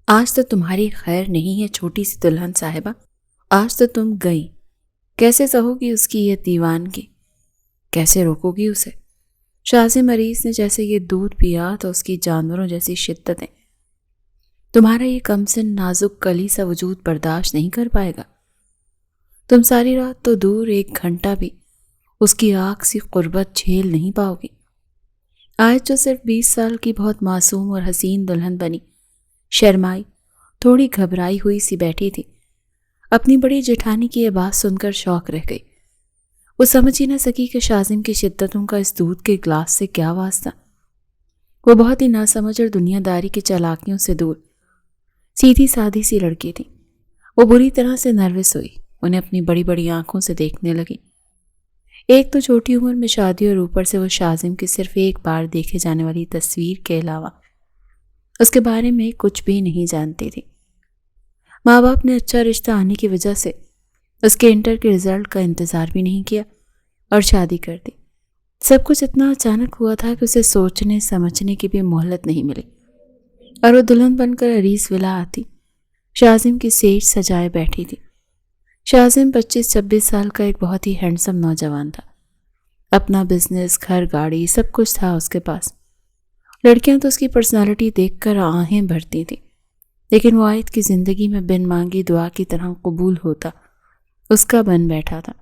آج تو تمہاری خیر نہیں ہے چھوٹی سی دلہن صاحبہ، آج تو تم گئی۔ کیسے سہو گی اس کی یہ دیوانگی، کیسے روکو گی اسے؟ شازم مریض نے جیسے یہ دودھ پیا تو اس کی جانوروں جیسی شدتیں تمہارا یہ کم سن نازک کلی سا وجود برداشت نہیں کر پائے گا۔ تم ساری رات تو دور، 1 گھنٹہ بھی اس کی آنکھ سی قربت جھیل نہیں پاؤ گی۔ آج جو صرف 20 سال کی بہت معصوم اور حسین دلہن بنی، شرمائی، تھوڑی گھبرائی ہوئی سی بیٹھی تھی، اپنی بڑی جیٹھانی کی یہ بات سن کر شوق رہ گئی۔ وہ سمجھ ہی نہ سکی کہ شازم کی شدتوں کا اس دودھ کے گلاس سے کیا واسطہ۔ وہ بہت ہی ناسمجھ اور دنیا داری کی چالاکیوں سے دور سیدھی سادھی سی لڑکی تھی۔ وہ بری طرح سے نروس ہوئی، انہیں اپنی بڑی بڑی آنکھوں سے دیکھنے لگی۔ ایک تو چھوٹی عمر میں شادی اور اوپر سے وہ شازم کی صرف ایک بار دیکھے جانے والی تصویر کے علاوہ اس کے بارے میں کچھ بھی نہیں جانتی تھی۔ ماں باپ نے اچھا رشتہ آنے کی وجہ سے اس کے انٹر کے رزلٹ کا انتظار بھی نہیں کیا اور شادی کر دی۔ سب کچھ اتنا اچانک ہوا تھا کہ اسے سوچنے سمجھنے کی بھی مہلت نہیں ملی، اور وہ دلہن بن کر عریس ولا آتی شازم کی سیج سجائے بیٹھی تھی۔ شازم 25-26 سال کا ایک بہت ہی ہینڈسم نوجوان تھا۔ اپنا بزنس، گھر، گاڑی، سب کچھ تھا اس کے پاس۔ لڑکیاں تو اس کی پرسنالٹی دیکھ کر آہیں بھرتی تھیں، لیکن وہ آیت کی زندگی میں بن مانگی دعا کی طرح قبول ہوتا اس کا بن بیٹھا تھا۔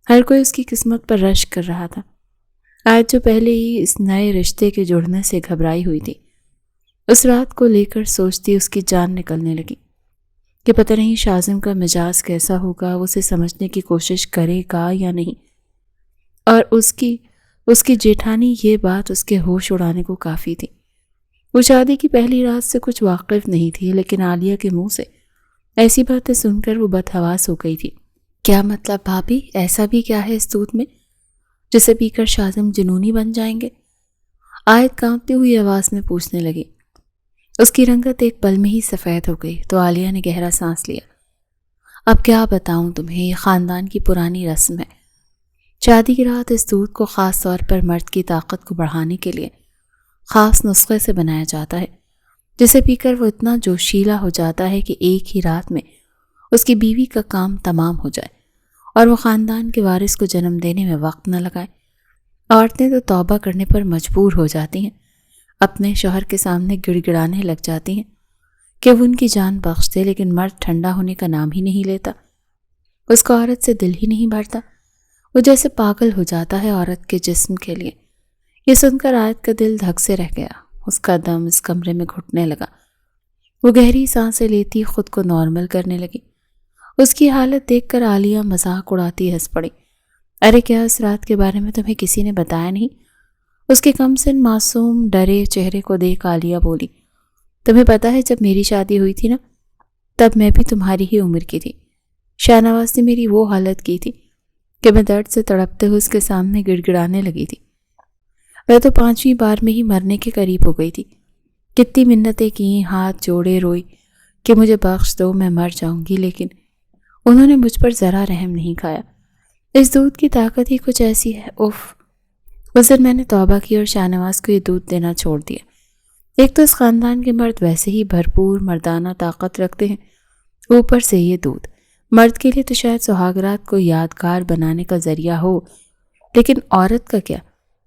ہر کوئی اس کی قسمت پر رشک کر رہا تھا۔ آیت جو پہلے ہی اس نئے رشتے کے جڑنے سے گھبرائی ہوئی تھی، اس رات کو لے کر سوچتی اس کی جان نکلنے لگی کہ پتہ نہیں شازم کا مزاج کیسا ہوگا، وہ اسے سمجھنے کی کوشش کرے گا یا نہیں۔ اور اس کی جیٹھانی یہ بات اس کے ہوش اڑانے کو کافی تھی۔ وہ شادی کی پہلی رات سے کچھ واقف نہیں تھی، لیکن عالیہ کے منہ سے ایسی باتیں سن کر وہ بدحواس ہو گئی تھی۔ کیا مطلب بھابھی؟ ایسا بھی کیا ہے اس دودھ میں جسے پی کر شازم جنونی بن جائیں گے؟ آیت کانپتی ہوئی آواز میں پوچھنے لگی۔ اس کی رنگت ایک پل میں ہی سفید ہو گئی تو عالیہ نے گہرا سانس لیا۔ اب کیا بتاؤں تمہیں، یہ خاندان کی پرانی رسم ہے۔ شادی کی رات اس دودھ کو خاص طور پر مرد کی طاقت کو بڑھانے کے لیے خاص نسخے سے بنایا جاتا ہے، جسے پی کر وہ اتنا جوشیلا ہو جاتا ہے کہ ایک ہی رات میں اس کی بیوی کا کام تمام ہو جائے اور وہ خاندان کے وارث کو جنم دینے میں وقت نہ لگائے۔ عورتیں تو توبہ کرنے پر مجبور ہو جاتی ہیں، اپنے شوہر کے سامنے گڑ گڑانے لگ جاتی ہیں کہ وہ ان کی جان بخش دے، لیکن مرد ٹھنڈا ہونے کا نام ہی نہیں لیتا۔ اس کا عورت سے دل ہی نہیں بھرتا، وہ جیسے پاگل ہو جاتا ہے عورت کے جسم کے لیے۔ یہ سن کر آیت کا دل دھک سے رہ گیا، اس کا دم اس کمرے میں گھٹنے لگا۔ وہ گہری سانسیں لیتی خود کو نارمل کرنے لگی۔ اس کی حالت دیکھ کر عالیہ مذاق اڑاتی ہنس پڑی۔ ارے کیا اس رات کے بارے میں تمہیں کسی نے بتایا نہیں؟ اس کے کم سن معصوم ڈرے چہرے کو دیکھ عالیہ بولی۔ تمہیں پتا ہے جب میری شادی ہوئی تھی نا، تب میں بھی تمہاری ہی عمر کی تھی۔ شاہ نواز نے میری وہ حالت کی تھی کہ میں درد سے تڑپتے ہوئے اس کے سامنے گڑ گڑانے لگی تھی۔ میں تو 5ویں بار میں ہی مرنے کے قریب ہو گئی تھی۔ کتنی منتیں کی، ہاتھ جوڑے، روئی کہ مجھے بخش دو، میں مر جاؤں گی، لیکن انہوں نے مجھ پر ذرا رحم نہیں کھایا۔ اس دودھ کی طاقت ہی کچھ ایسی ہے، اف۔ اس دن میں نے توبہ کی اور شاہ نواز کو یہ دودھ دینا چھوڑ دیا۔ ایک تو اس خاندان کے مرد ویسے ہی بھرپور مردانہ طاقت رکھتے ہیں، اوپر سے یہ دودھ مرد کے لیے تو شاید سہاگرات کو یادگار بنانے کا ذریعہ ہو، لیکن عورت کا کیا؟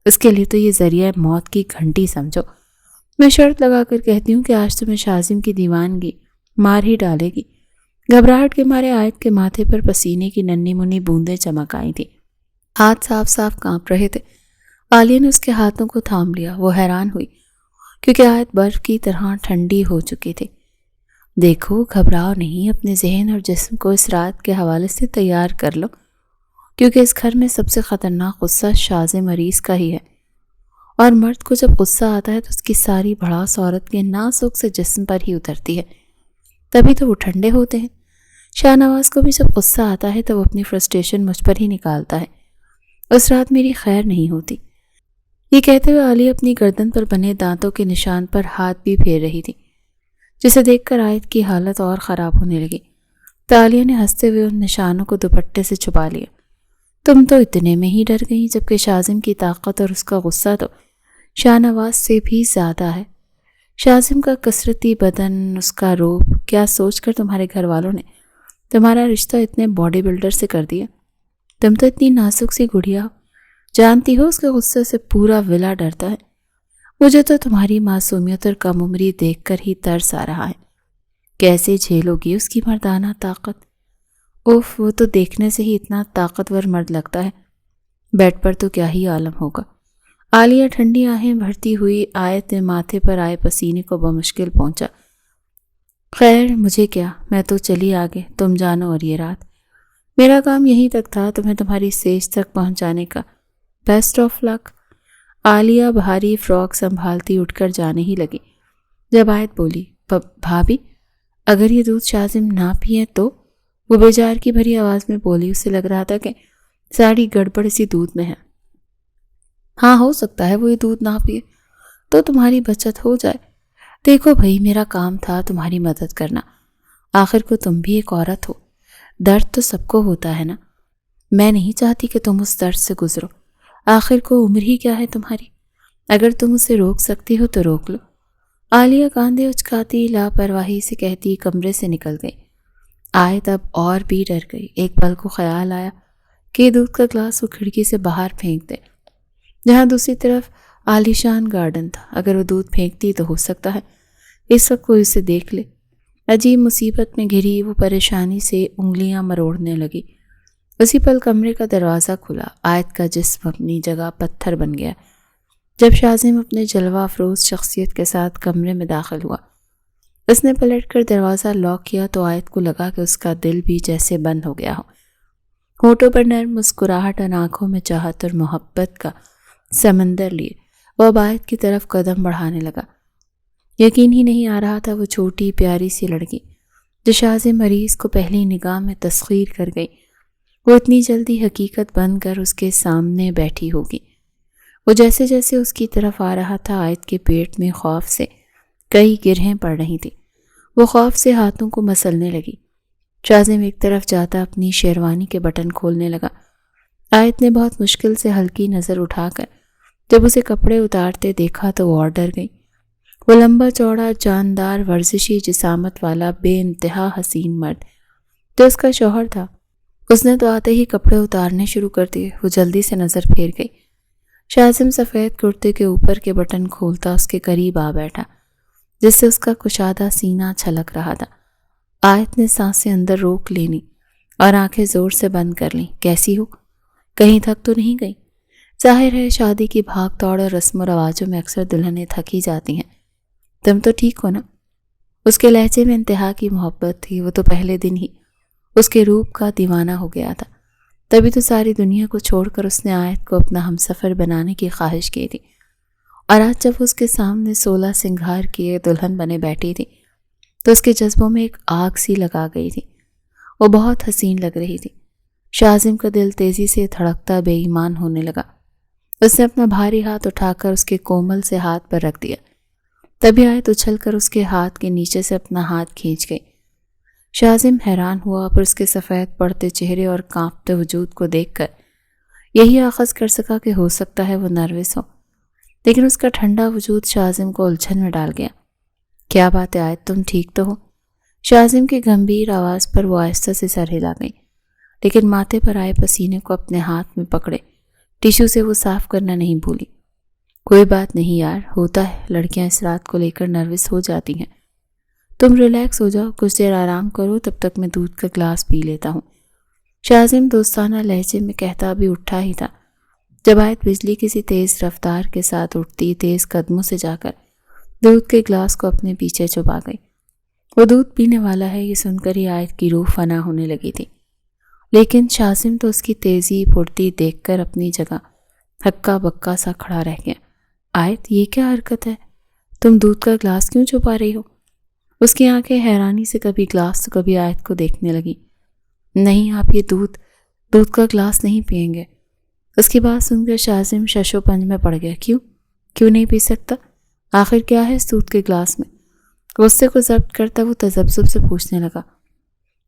اس کے لیے تو یہ ذریعہ موت کی گھنٹی سمجھو۔ میں شرط لگا کر کہتی ہوں کہ آج تمہیں شازم کی دیوانگی مار ہی ڈالے گی۔ گھبراہٹ کے مارے آیت کے ماتھے پر پسینے کی ننھی منھی بوندیں چمک آئی تھیں، ہاتھ صاف صاف کانپ رہے تھے۔ عالیہ نے اس کے ہاتھوں کو تھام لیا۔ وہ حیران ہوئی کیونکہ آیت برف کی طرح ٹھنڈی ہو چکی تھی۔ دیکھو، گھبراؤ نہیں، اپنے ذہن اور جسم کو اس رات کے حوالے سے تیار کر لو، کیونکہ اس گھر میں سب سے خطرناک غصہ شازم مریض کا ہی ہے، اور مرد کو جب غصہ آتا ہے تو اس کی ساری بھڑاس عورت کے نازک سے جسم پر ہی اترتی ہے، تبھی تو وہ ٹھنڈے ہوتے ہیں۔ شاہ نواز کو بھی جب غصہ آتا ہے تو وہ اپنی فرسٹریشن مجھ پر ہی نکالتا ہے۔ اس رات میری خیر نہیں ہوتی۔ یہ کہتے ہوئے عالیہ اپنی گردن پر بنے دانتوں کے نشان پر ہاتھ بھی پھیر رہی تھی، جسے دیکھ کر آیت کی حالت اور خراب ہونے لگی۔ تو عالیہ نے ہنستے ہوئے ان نشانوں کو دوپٹے سے چھپا لیا۔ تم تو اتنے میں ہی ڈر گئی، جبکہ شازم کی طاقت اور اس کا غصہ تو شاہ نواز سے بھی زیادہ ہے۔ شاذم کا کثرتی بدن، اس کا روب، کیا سوچ کر تمہارے گھر والوں نے تمہارا رشتہ اتنے باڈی بلڈر سے کر دیا؟ تم تو اتنی نازک سی گڑیا ہو، جانتی ہو اس کے غصے سے پورا ولا ڈرتا ہے۔ مجھے تو تمہاری معصومیت اور کم عمری دیکھ کر ہی ترس آ رہا ہے۔ کیسے جھیلو گی اس کی مردانہ طاقت؟ اوف، وہ تو دیکھنے سے ہی اتنا طاقتور مرد لگتا ہے، بیڈ پر تو کیا ہی عالم ہوگا۔ عالیہ ٹھنڈی آہیں بھرتی ہوئی آیت نے ماتھے پر آئے پسینے کو بمشکل پہنچا۔ خیر مجھے کیا، میں تو چلی آگے، تم جانو اور یہ رات۔ میرا کام یہیں تک تھا، تمہیں تمہاری سیج تک پہنچانے کا۔ بیسٹ آف لک۔ عالیہ بھاری فراک سنبھالتی اٹھ کر جانے ہی لگی جب آیت بولی، بھابھی اگر یہ دودھ شاذم نہ پیے تو؟ وہ بیجار کی بھری آواز میں بولی، اسے لگ رہا تھا کہ ساری گڑبڑ اسی دودھ میں ہے۔ ہاں ہو سکتا ہے وہ یہ دودھ نہ پیے تو تمہاری بچت ہو جائے۔ دیکھو بھائی، میرا کام تھا تمہاری مدد کرنا، آخر کو تم بھی ایک عورت ہو، درد تو سب کو ہوتا ہے نا۔ میں نہیں چاہتی کہ تم اس درد سے گزرو، آخر کو عمر ہی کیا ہے تمہاری، اگر تم اسے روک سکتی ہو تو روک لو۔ عالیہ کاندھے اچکاتی لاپرواہی سے کہتی کمرے سے نکل گئی۔ آیت اب اور بھی ڈر گئی۔ ایک پل کو خیال آیا کہ دودھ کا گلاس وہ کھڑکی سے باہر پھینک دے، جہاں دوسری طرف عالیشان گارڈن تھا۔ اگر وہ دودھ پھینکتی تو ہو سکتا ہے اس وقت کوئی اسے دیکھ لے۔ عجیب مصیبت میں گھری وہ پریشانی سے انگلیاں مروڑنے لگی۔ اسی پل کمرے کا دروازہ کھلا۔ آیت کا جسم اپنی جگہ پتھر بن گیا جب شاذم اپنے جلوہ افروز شخصیت کے ساتھ کمرے میں داخل ہوا۔ اس نے پلٹ کر دروازہ لاک کیا تو آیت کو لگا کہ اس کا دل بھی جیسے بند ہو گیا ہو۔ ہونٹوں پر نرم مسکراہٹ اور آنکھوں میں چاہت اور محبت کا سمندر لیے وہ اب آیت کی طرف قدم بڑھانے لگا۔ یقین ہی نہیں آ رہا تھا وہ چھوٹی پیاری سی لڑکی جو شاذم مریض کو پہلی نگاہ میں تسخیر کر گئی، وہ اتنی جلدی حقیقت بن کر اس کے سامنے بیٹھی ہوگی۔ وہ جیسے جیسے اس کی طرف آ رہا تھا، آیت کے پیٹ میں خوف سے کئی گرہیں پڑ رہی تھیں۔ وہ خوف سے ہاتھوں کو مسلنے لگی۔ شاذم ایک طرف جاتا اپنی شیروانی کے بٹن کھولنے لگا۔ آیت نے بہت مشکل سے ہلکی نظر اٹھا کر جب اسے کپڑے اتارتے دیکھا تو وہ اور ڈر گئی۔ وہ لمبا چوڑا جاندار ورزشی جسامت والا بے انتہا حسین مرد جو اس کا شوہر تھا، اس نے تو آتے ہی کپڑے اتارنے شروع کر دیے۔ وہ جلدی سے نظر پھیر گئی۔ شاذم سفید کرتے کے اوپر کے بٹن کھولتا اس کے قریب آ بیٹھا، جس سے اس کا کشادہ سینہ چھلک رہا تھا۔ آیت نے سانسیں اندر روک لینی اور آنکھیں زور سے بند کر لیں۔ کیسی ہو؟ کہیں تھک تو نہیں گئی؟ ظاہر ہے شادی کی بھاگ دوڑ اور رسم و رواجوں میں اکثر دلہنیں تھک ہی جاتی ہیں۔ تم تو ٹھیک ہو نا؟ اس کے لہجے میں انتہا کی محبت تھی۔ وہ تو پہلے دن ہی اس کے روپ کا دیوانہ ہو گیا تھا، تبھی تو ساری دنیا کو چھوڑ کر اس نے آیت کو اپنا ہمسفر بنانے کی خواہش کی تھی، اور آج جب اس کے سامنے 16 سنگھار کیے دلہن بنے بیٹھی تھی تو اس کے جذبوں میں ایک آگ سی لگا گئی تھی۔ وہ بہت حسین لگ رہی تھی۔ شاذم کا دل تیزی سے دھڑکتا بے ایمان ہونے لگا۔ اس نے اپنا بھاری ہاتھ اٹھا کر اس کے کومل سے ہاتھ پر رکھ دیا۔ تبھی آیت اچھل کر اس کے ہاتھ کے نیچے سے اپنا ہاتھ کھینچ گئی۔ شاذم حیران ہوا، پر اس کے سفید پڑتے چہرے اور کانپتے وجود کو دیکھ کر یہی آخذ کر سکا کہ ہو سکتا ہے وہ نروس ہو، لیکن اس کا ٹھنڈا وجود شاذم کو الجھن میں ڈال گیا۔ کیا بات ہے آیت، تم ٹھیک تو ہو؟ شاذم کی گمبھیر آواز پر وہ آہستہ سے سر ہلا گئی، لیکن ماتھے پر آئے پسینے کو اپنے ہاتھ میں پکڑے ٹیشو سے وہ صاف کرنا نہیں بھولی۔ کوئی بات نہیں یار، ہوتا ہے، لڑکیاں اس رات کو لے کر نروس ہو جاتی ہیں۔ تم ریلیکس ہو جاؤ، کچھ دیر آرام کرو، تب تک میں دودھ کا گلاس پی لیتا ہوں، شاذم دوستانہ لہجے میں کہتا بھی اٹھا ہی تھا جب آیت بجلی کسی تیز رفتار کے ساتھ اٹھتی تیز قدموں سے جا کر دودھ کے گلاس کو اپنے پیچھے چبا گئی۔ وہ دودھ پینے والا ہے یہ سن کر ہی آیت کی روح فنا ہونے لگی تھی، لیکن شاذم تو اس کی تیزی پھرتی دیکھ کر اپنی جگہ ہکا بکا سا کھڑا رہ گیا۔ آیت، یہ کیا حرکت ہے؟ تم دودھ کا گلاس کیوں چھپا رہی ہو؟ اس کی آنکھیں حیرانی سے کبھی گلاس تو کبھی آیت کو دیکھنے لگی۔ نہیں، آپ یہ دودھ کا گلاس نہیں پئیں گے۔ اس کی بات سن کر شاذم شش و پنج میں پڑ گیا۔ کیوں نہیں پی سکتا؟ آخر کیا ہے اس دودھ کے گلاس میں؟ غصے کو ضبط کرتا وہ تذبذب سے پوچھنے لگا۔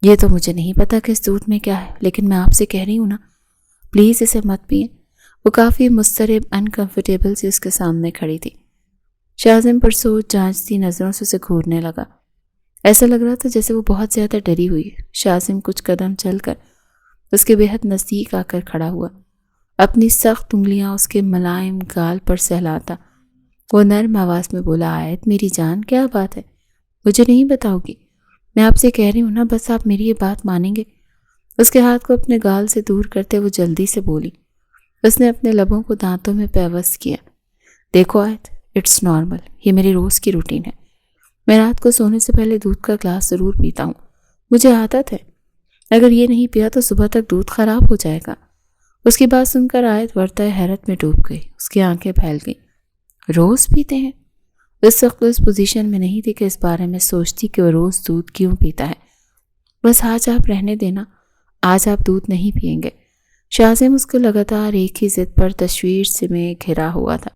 یہ تو مجھے نہیں پتا کہ اس دودھ میں کیا ہے، لیکن میں آپ سے کہہ رہی ہوں نا، پلیز اسے مت پئیں۔ وہ کافی مضطرب انکمفرٹیبل سی اس کے سامنے کھڑی تھی۔ شاہزم پرسوچ جانچتی نظروں سے اسے گھورنے لگا۔ ایسا لگ رہا تھا جیسے وہ بہت زیادہ ڈری ہوئی ہے۔ شاہزم کچھ قدم چل کر اس کے بےحد نزدیک آ کر کھڑا ہوا، اپنی سخت انگلیاں اس کے ملائم گال پر سہلاتا وہ نرم آواز میں بولا، آیت میری جان، کیا بات ہے؟ مجھے نہیں بتاؤ گی؟ میں آپ سے کہہ رہی ہوں نا، بس آپ میری یہ بات مانیں گے؟ اس کے ہاتھ کو اپنے گال سے دور کرتے وہ جلدی سے بولی۔ اس نے اپنے لبوں کو دانتوں میں پیوست کیا۔ دیکھو آیت، اٹس نارمل، یہ میری روز کی روٹین ہے۔ میں رات کو سونے سے پہلے دودھ کا گلاس ضرور پیتا ہوں، مجھے عادت ہے۔ اگر یہ نہیں پیا تو صبح تک دودھ خراب ہو جائے گا۔ اس کی بات سن کر آیت ورطہ حیرت میں ڈوب گئی، اس کی آنکھیں پھیل گئیں۔ روز پیتے ہیں؟ اس وقت اس پوزیشن میں نہیں تھی کہ اس بارے میں سوچتی کہ وہ روز دودھ کیوں پیتا ہے۔ بس آج آپ رہنے دینا، آج آپ دودھ نہیں پئیں گے۔ شاہزم اس کو لگاتار ایک ہی ضد پر تشویش سے میں گھرا ہوا تھا۔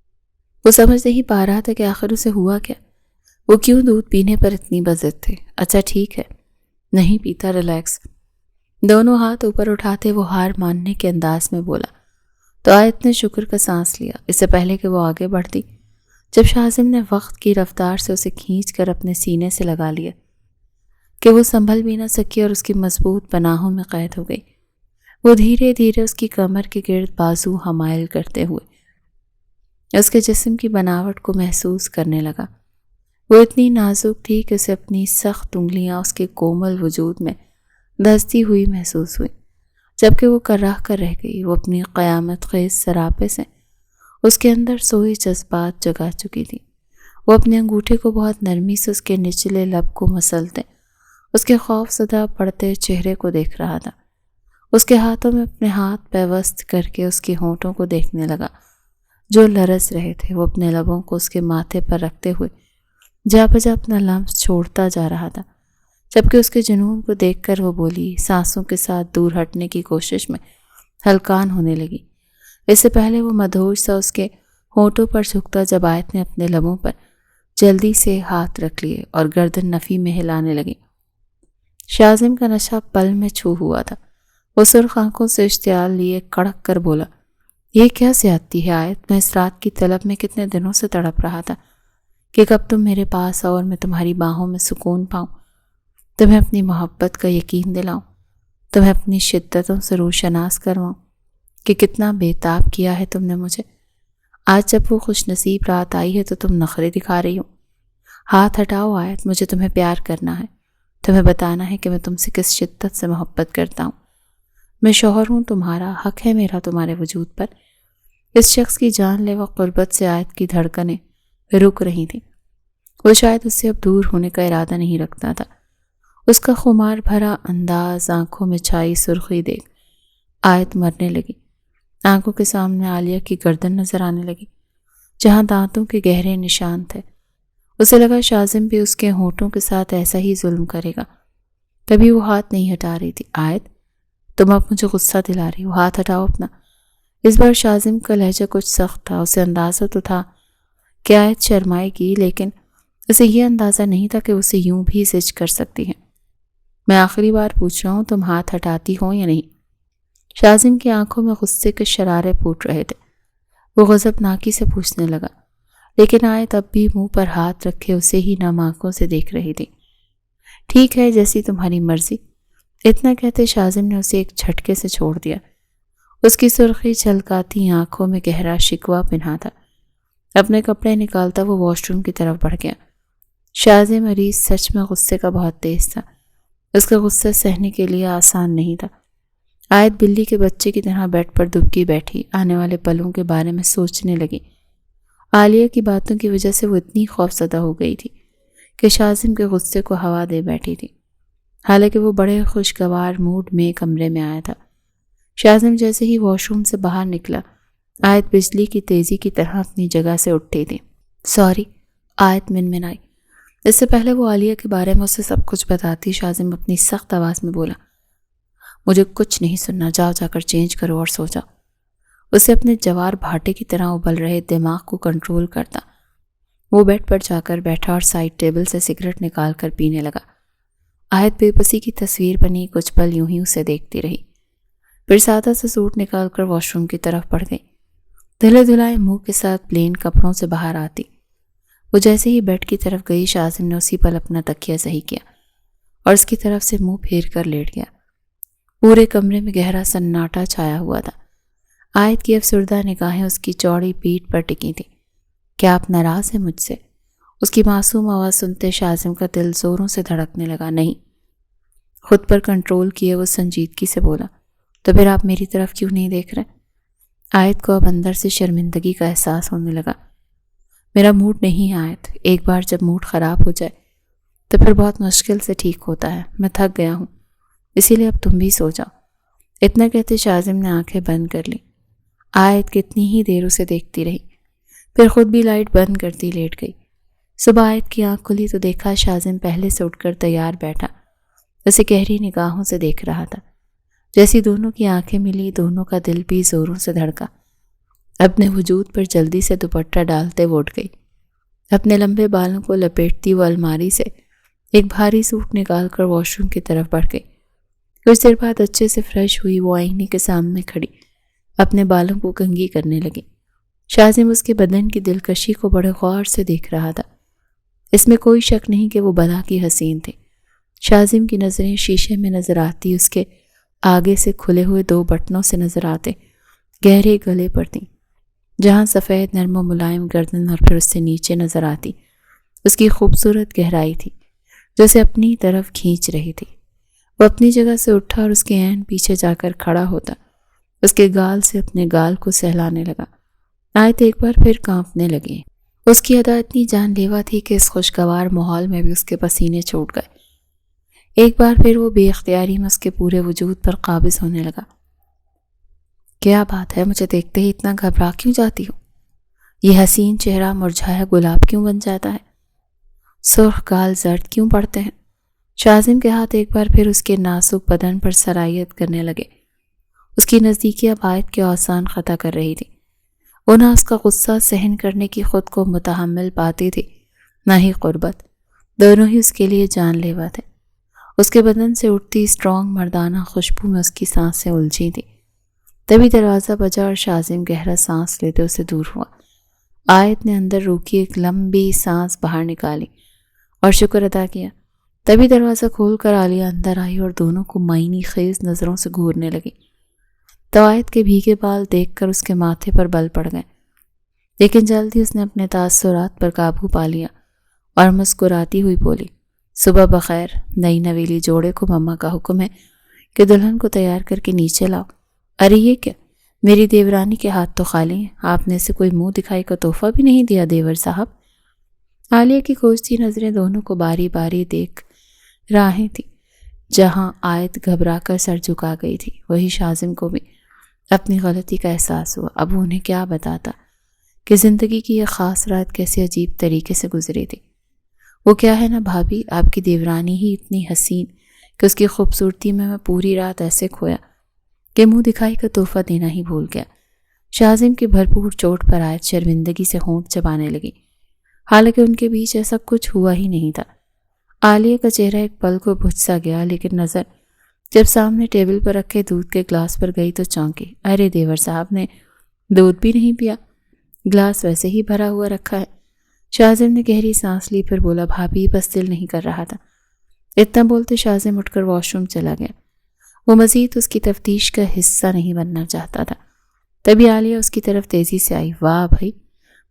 وہ سمجھ نہیں پا رہا تھا کہ آخر اسے ہوا کیا، وہ کیوں دودھ پینے پر اتنی بضد تھے۔ اچھا ٹھیک ہے، نہیں پیتا، ریلیکس۔ دونوں ہاتھ اوپر اٹھاتے وہ ہار ماننے کے انداز میں بولا تو آیت نے شکر کا سانس لیا۔ اس سے پہلے کہ وہ آگے بڑھتی، جب شاہزم نے وقت کی رفتار سے اسے کھینچ کر اپنے سینے سے لگا لیا کہ وہ سنبھل بھی نہ سکی اور اس کی مضبوط پناہوں میں قید ہو گئی، وہ دھیرے دھیرے اس کی کمر کے گرد بازو حمائل کرتے ہوئے اس کے جسم کی بناوٹ کو محسوس کرنے لگا۔ وہ اتنی نازک تھی کہ اسے اپنی سخت انگلیاں اس کے کومل وجود میں دھستی ہوئی محسوس ہوئی۔ جبکہ وہ کراہ کر رہ گئی، وہ اپنی قیامت خیز سراپے سے اس کے اندر سوئی جذبات جگا چکی تھی۔ وہ اپنے انگوٹھے کو بہت نرمی سے اس کے نچلے لب کو مسلتے اس کے خوف زدہ پڑتے چہرے کو دیکھ رہا تھا۔ اس کے ہاتھوں میں اپنے ہاتھ پیوست کر کے اس کے ہونٹوں کو دیکھنے لگا جو لرز رہے تھے۔ وہ اپنے لبوں کو اس کے ماتھے پر رکھتے ہوئے جا بجا اپنا لمس چھوڑتا جا رہا تھا، جبکہ اس کے جنون کو دیکھ کر وہ بولی، سانسوں کے ساتھ دور ہٹنے کی کوشش میں ہلکان ہونے لگی۔ اس سے پہلے وہ مدہوش سا اس کے ہونٹوں پر جھکتا جب آیت نے اپنے لبوں پر جلدی سے ہاتھ رکھ لیے اور گردن نفی میں ہلانے لگی۔ شاہزم کا نشہ پل میں چھو ہوا تھا۔ وہ سرخ آنکھوں سے اشتعال لیے کڑک کر بولا، یہ کیا زیادتی ہے آیت؟ میں اس رات کی طلب میں کتنے دنوں سے تڑپ رہا تھا کہ کب تم میرے پاس آؤ اور میں تمہاری باہوں میں سکون پاؤں، تمہیں اپنی محبت کا یقین دلاؤں، تمہیں اپنی شدتوں سے روشناس کرواؤں کہ کتنا بے تاب کیا ہے تم نے مجھے۔ آج جب وہ خوش نصیب رات آئی ہے تو تم نخرے دکھا رہی ہو۔ ہاتھ ہٹاؤ آیت، مجھے تمہیں پیار کرنا ہے، تمہیں بتانا ہے کہ میں تم سے کس شدت سے محبت کرتا ہوں۔ میں شوہر ہوں تمہارا، حق ہے میرا تمہارے وجود پر۔ اس شخص کی جان لیوا قربت سے آیت کی دھڑکنیں رک رہی تھیں۔ وہ شاید اس سے اب دور ہونے کا ارادہ نہیں رکھتا تھا۔ اس کا خمار بھرا انداز، آنکھوں میں چھائی سرخی دیکھ آیت مرنے لگی۔ آنکھوں کے سامنے عالیہ کی گردن نظر آنے لگی جہاں دانتوں کے گہرے نشان تھے۔ اسے لگا شاہزم بھی اس کے ہونٹوں کے ساتھ ایسا ہی ظلم کرے گا، تبھی وہ ہاتھ نہیں ہٹا رہی تھی۔ آیت، تم اب مجھے غصہ دلا رہی ہو، ہاتھ ہٹاؤ اپنا۔ اس بار شاہزم کا لہجہ کچھ سخت تھا۔ اسے اندازہ تو تھا کہ آیت شرمائے گی، لیکن اسے یہ اندازہ نہیں تھا کہ اسے یوں بھی زج کر سکتی ہے۔ میں آخری بار پوچھ رہا ہوں، تم ہاتھ ہٹاتی ہو یا نہیں؟ شاہزم کی آنکھوں میں غصے کے شرارے پھوٹ رہے تھے۔ وہ غضبناکی سے پوچھنے لگا، لیکن آیت اب بھی منہ پر ہاتھ رکھے اسے ہی نم آنکھوں سے دیکھ رہی تھی۔ ٹھیک ہے، جیسی تمہاری مرضی۔ اتنا کہتے شاہزم نے اسے ایک جھٹکے سے چھوڑ دیا۔ اس کی سرخی چھلکاتی آنکھوں میں گہرا شکوہ پنہا تھا۔ اپنے کپڑے نکالتا وہ واش روم کی طرف بڑھ گیا۔ شاہزم مریض سچ میں غصے کا بہت تیز تھا۔ اس کا غصہ سہنے کے لیے آسان نہیں تھا۔ آیت بلی کے بچے کی طرح بیڈ پر دبکی بیٹھی آنے والے پلوں کے بارے میں سوچنے لگی۔ عالیہ کی باتوں کی وجہ سے وہ اتنی خوفزدہ ہو گئی تھی کہ شاہزم کے غصے کو ہوا دے بیٹھی تھی، حالانکہ وہ بڑے خوشگوار موڈ میں کمرے میں آیا تھا۔ شاہزم جیسے ہی واش روم سے باہر نکلا، آیت بجلی کی تیزی کی طرح اپنی جگہ سے اٹھی تھی۔ سوری، آیت منمنائی۔ اس سے پہلے وہ عالیہ کے بارے میں اسے سب کچھ بتاتی، شاہزم اپنی سخت آواز میں بولا، مجھے کچھ نہیں سننا، جاؤ جا کر چینج کرو اور سو جاؤ۔ اسے اپنے جوار بھاٹے کی طرح ابل رہے دماغ کو کنٹرول کرتا وہ بیڈ پر جا کر بیٹھا اور سائڈ ٹیبل سے سگریٹ نکال کر پینے لگا۔ آیت بے بسی کی تصویر بنی کچھ پل یوں ہی اسے دیکھتی رہی، پھر سادہ سے سوٹ نکال کر واش روم کی طرف بڑھ گئی۔ دھلے دھلائے منہ کے ساتھ پلین کپڑوں سے باہر آتی وہ جیسے ہی بیڈ کی طرف گئی شاذم نے اسی پل اپنا تکیہ صحیح کیا اور اس کی طرف سے منہ پھیر کر لیٹ گیا۔ پورے کمرے میں گہرا سناٹا چھایا ہوا تھا۔ آیت کی افسردہ نگاہیں اس کی چوڑی پیٹھ پر ٹکی تھیں۔ کیا آپ ناراض ہیں مجھ سے؟ اس کی معصوم آواز سنتے شاذم کا دل زوروں سے دھڑکنے لگا۔ نہیں۔ خود پر کنٹرول کیے وہ سنجیدگی سے بولا۔ تو پھر آپ میری طرف کیوں نہیں دیکھ رہے؟ آیت کو اب اندر سے شرمندگی کا احساس ہونے لگا۔ میرا موڈ نہیں ہے آیت، ایک بار جب موڈ خراب ہو جائے تو پھر بہت مشکل سے ٹھیک ہوتا ہے۔ میں تھک گیا ہوں، اسی لیے اب تم بھی سو جاؤ۔ اتنا کہتے شاذم نے آنکھیں بند کر لیں۔ آیت کتنی ہی دیر اسے دیکھتی رہی، پھر خود بھی لائٹ بند کرتی لیٹ گئی۔ صبح آیت کی آنکھ کھلی تو دیکھا شاذم پہلے سے اٹھ کر تیار بیٹھا، اسے گہری نگاہوں سے دیکھ رہا تھا۔ جیسی دونوں کی آنکھیں ملی، دونوں کا دل بھی زوروں سے دھڑکا۔ اپنے وجود پر جلدی سے دوپٹہ ڈالتے وہ اٹھ گئی۔ اپنے لمبے بالوں کو لپیٹتی وہ الماری سے ایک بھاری سوٹ نکال کر واش روم کی طرف بڑھ گئی۔ کچھ دیر بعد اچھے سے فریش ہوئی وہ آئینے کے سامنے کھڑی اپنے بالوں کو کنگھی کرنے لگی۔ شاذم اس کے بدن کی دلکشی کو بڑے غور سے دیکھ رہا تھا۔ اس میں کوئی شک نہیں کہ وہ بلا کی حسین تھی۔ شاذم کی نظریں شیشے میں نظر آتی اس کے آگے سے کھلے ہوئے 2 بٹنوں سے نظر آتے گہرے گلے پر تھیں، جہاں سفید نرم و ملائم گردن اور پھر اس سے نیچے نظر آتی اس کی خوبصورت گہرائی تھی جو اسے اپنی طرف کھینچ رہی تھی۔ وہ اپنی جگہ سے اٹھا اور اس کے عین پیچھے جا کر کھڑا ہوتا اس کے گال سے اپنے گال کو سہلانے لگا۔ آیت ایک بار پھر کانپنے لگی۔ اس کی ادا اتنی جان لیوا تھی کہ اس خوشگوار ماحول میں بھی اس کے پسینے چھوٹ گئے۔ ایک بار پھر وہ بے اختیاری میں اس کے پورے وجود پر قابض ہونے لگا۔ کیا بات ہے، مجھے دیکھتے ہی اتنا گھبرا کیوں جاتی ہو؟ یہ حسین چہرہ مرجھایا گلاب کیوں بن جاتا ہے؟ سرخ گال زرد کیوں پڑتے ہیں؟ شاذم کے ہاتھ ایک بار پھر اس کے نازک بدن پر سرایت کرنے لگے۔ اس کی نزدیکی اب آیت کے اوسان خطا کر رہی تھی۔ وہ نہ اس کا غصہ سہن کرنے کی خود کو متحمل پاتی تھی، نہ ہی قربت۔ دونوں ہی اس کے لیے جان لیوا تھے۔ اس کے بدن سے اٹھتی اسٹرانگ مردانہ خوشبو میں اس کی سانسیں الجھی تھیں۔ تبھی دروازہ بجا اور شاذم گہرا سانس لیتے اسے دور ہوا۔ آیت نے اندر روکی ایک لمبی سانس باہر نکالی اور شکر ادا کیا۔ تبھی دروازہ کھول کر عالیہ اندر آئی اور دونوں کو معنی خیز نظروں سے گھورنے لگی۔ تو آیت کے بھیگے بال دیکھ کر اس کے ماتھے پر بل پڑ گئے، لیکن جلد ہی اس نے اپنے تاثرات پر قابو پا لیا اور مسکراتی ہوئی بولی، صبح بخیر۔ نئی نویلی جوڑے کو مما کا حکم ہے کہ دلہن کو تیار کر کے نیچے لاؤ۔ ارے یہ کیا، میری دیورانی کے ہاتھ تو خالی ہیں، آپ نے اسے کوئی منہ دکھائی کا تحفہ بھی نہیں دیا دیور صاحب۔ عالیہ کی کھوجتی نظریں دونوں کو باری باری دیکھ راہیں تھیں۔ جہاں آیت گھبرا کر سر جھکا گئی تھی، وہی شاذم کو بھی اپنی غلطی کا احساس ہوا۔ اب انہیں کیا بتاتا کہ زندگی کی یہ خاص رات کیسے عجیب طریقے سے گزری تھی۔ وہ کیا ہے نا بھابھی، آپ کی دیورانی ہی اتنی حسین کہ اس کی خوبصورتی میں پوری رات ایسے کھویا کہ منہ دکھائی کا تحفہ دینا ہی بھول گیا۔ شاذم کی بھرپور چوٹ پر آیت شرمندگی سے ہونٹ چبانے لگی، حالانکہ ان کے بیچ ایسا کچھ ہوا ہی نہیں تھا۔ عالیہ کا چہرہ ایک پل کو بجھ سا گیا، لیکن نظر جب سامنے ٹیبل پر رکھے دودھ کے گلاس پر گئی تو چونکی۔ ارے دیور صاحب نے دودھ بھی نہیں پیا، گلاس ویسے ہی بھرا ہوا رکھا ہے۔ شاذم نے گہری سانس لی، پھر بولا، بھابھی بس دل نہیں کر رہا تھا۔ اتنا بولتے شاذم اٹھ کر واش روم چلا گیا۔ وہ مزید اس کی تفتیش کا حصہ نہیں بننا چاہتا تھا۔ تبھی عالیہ اس کی طرف تیزی سے آئی۔ واہ بھائی،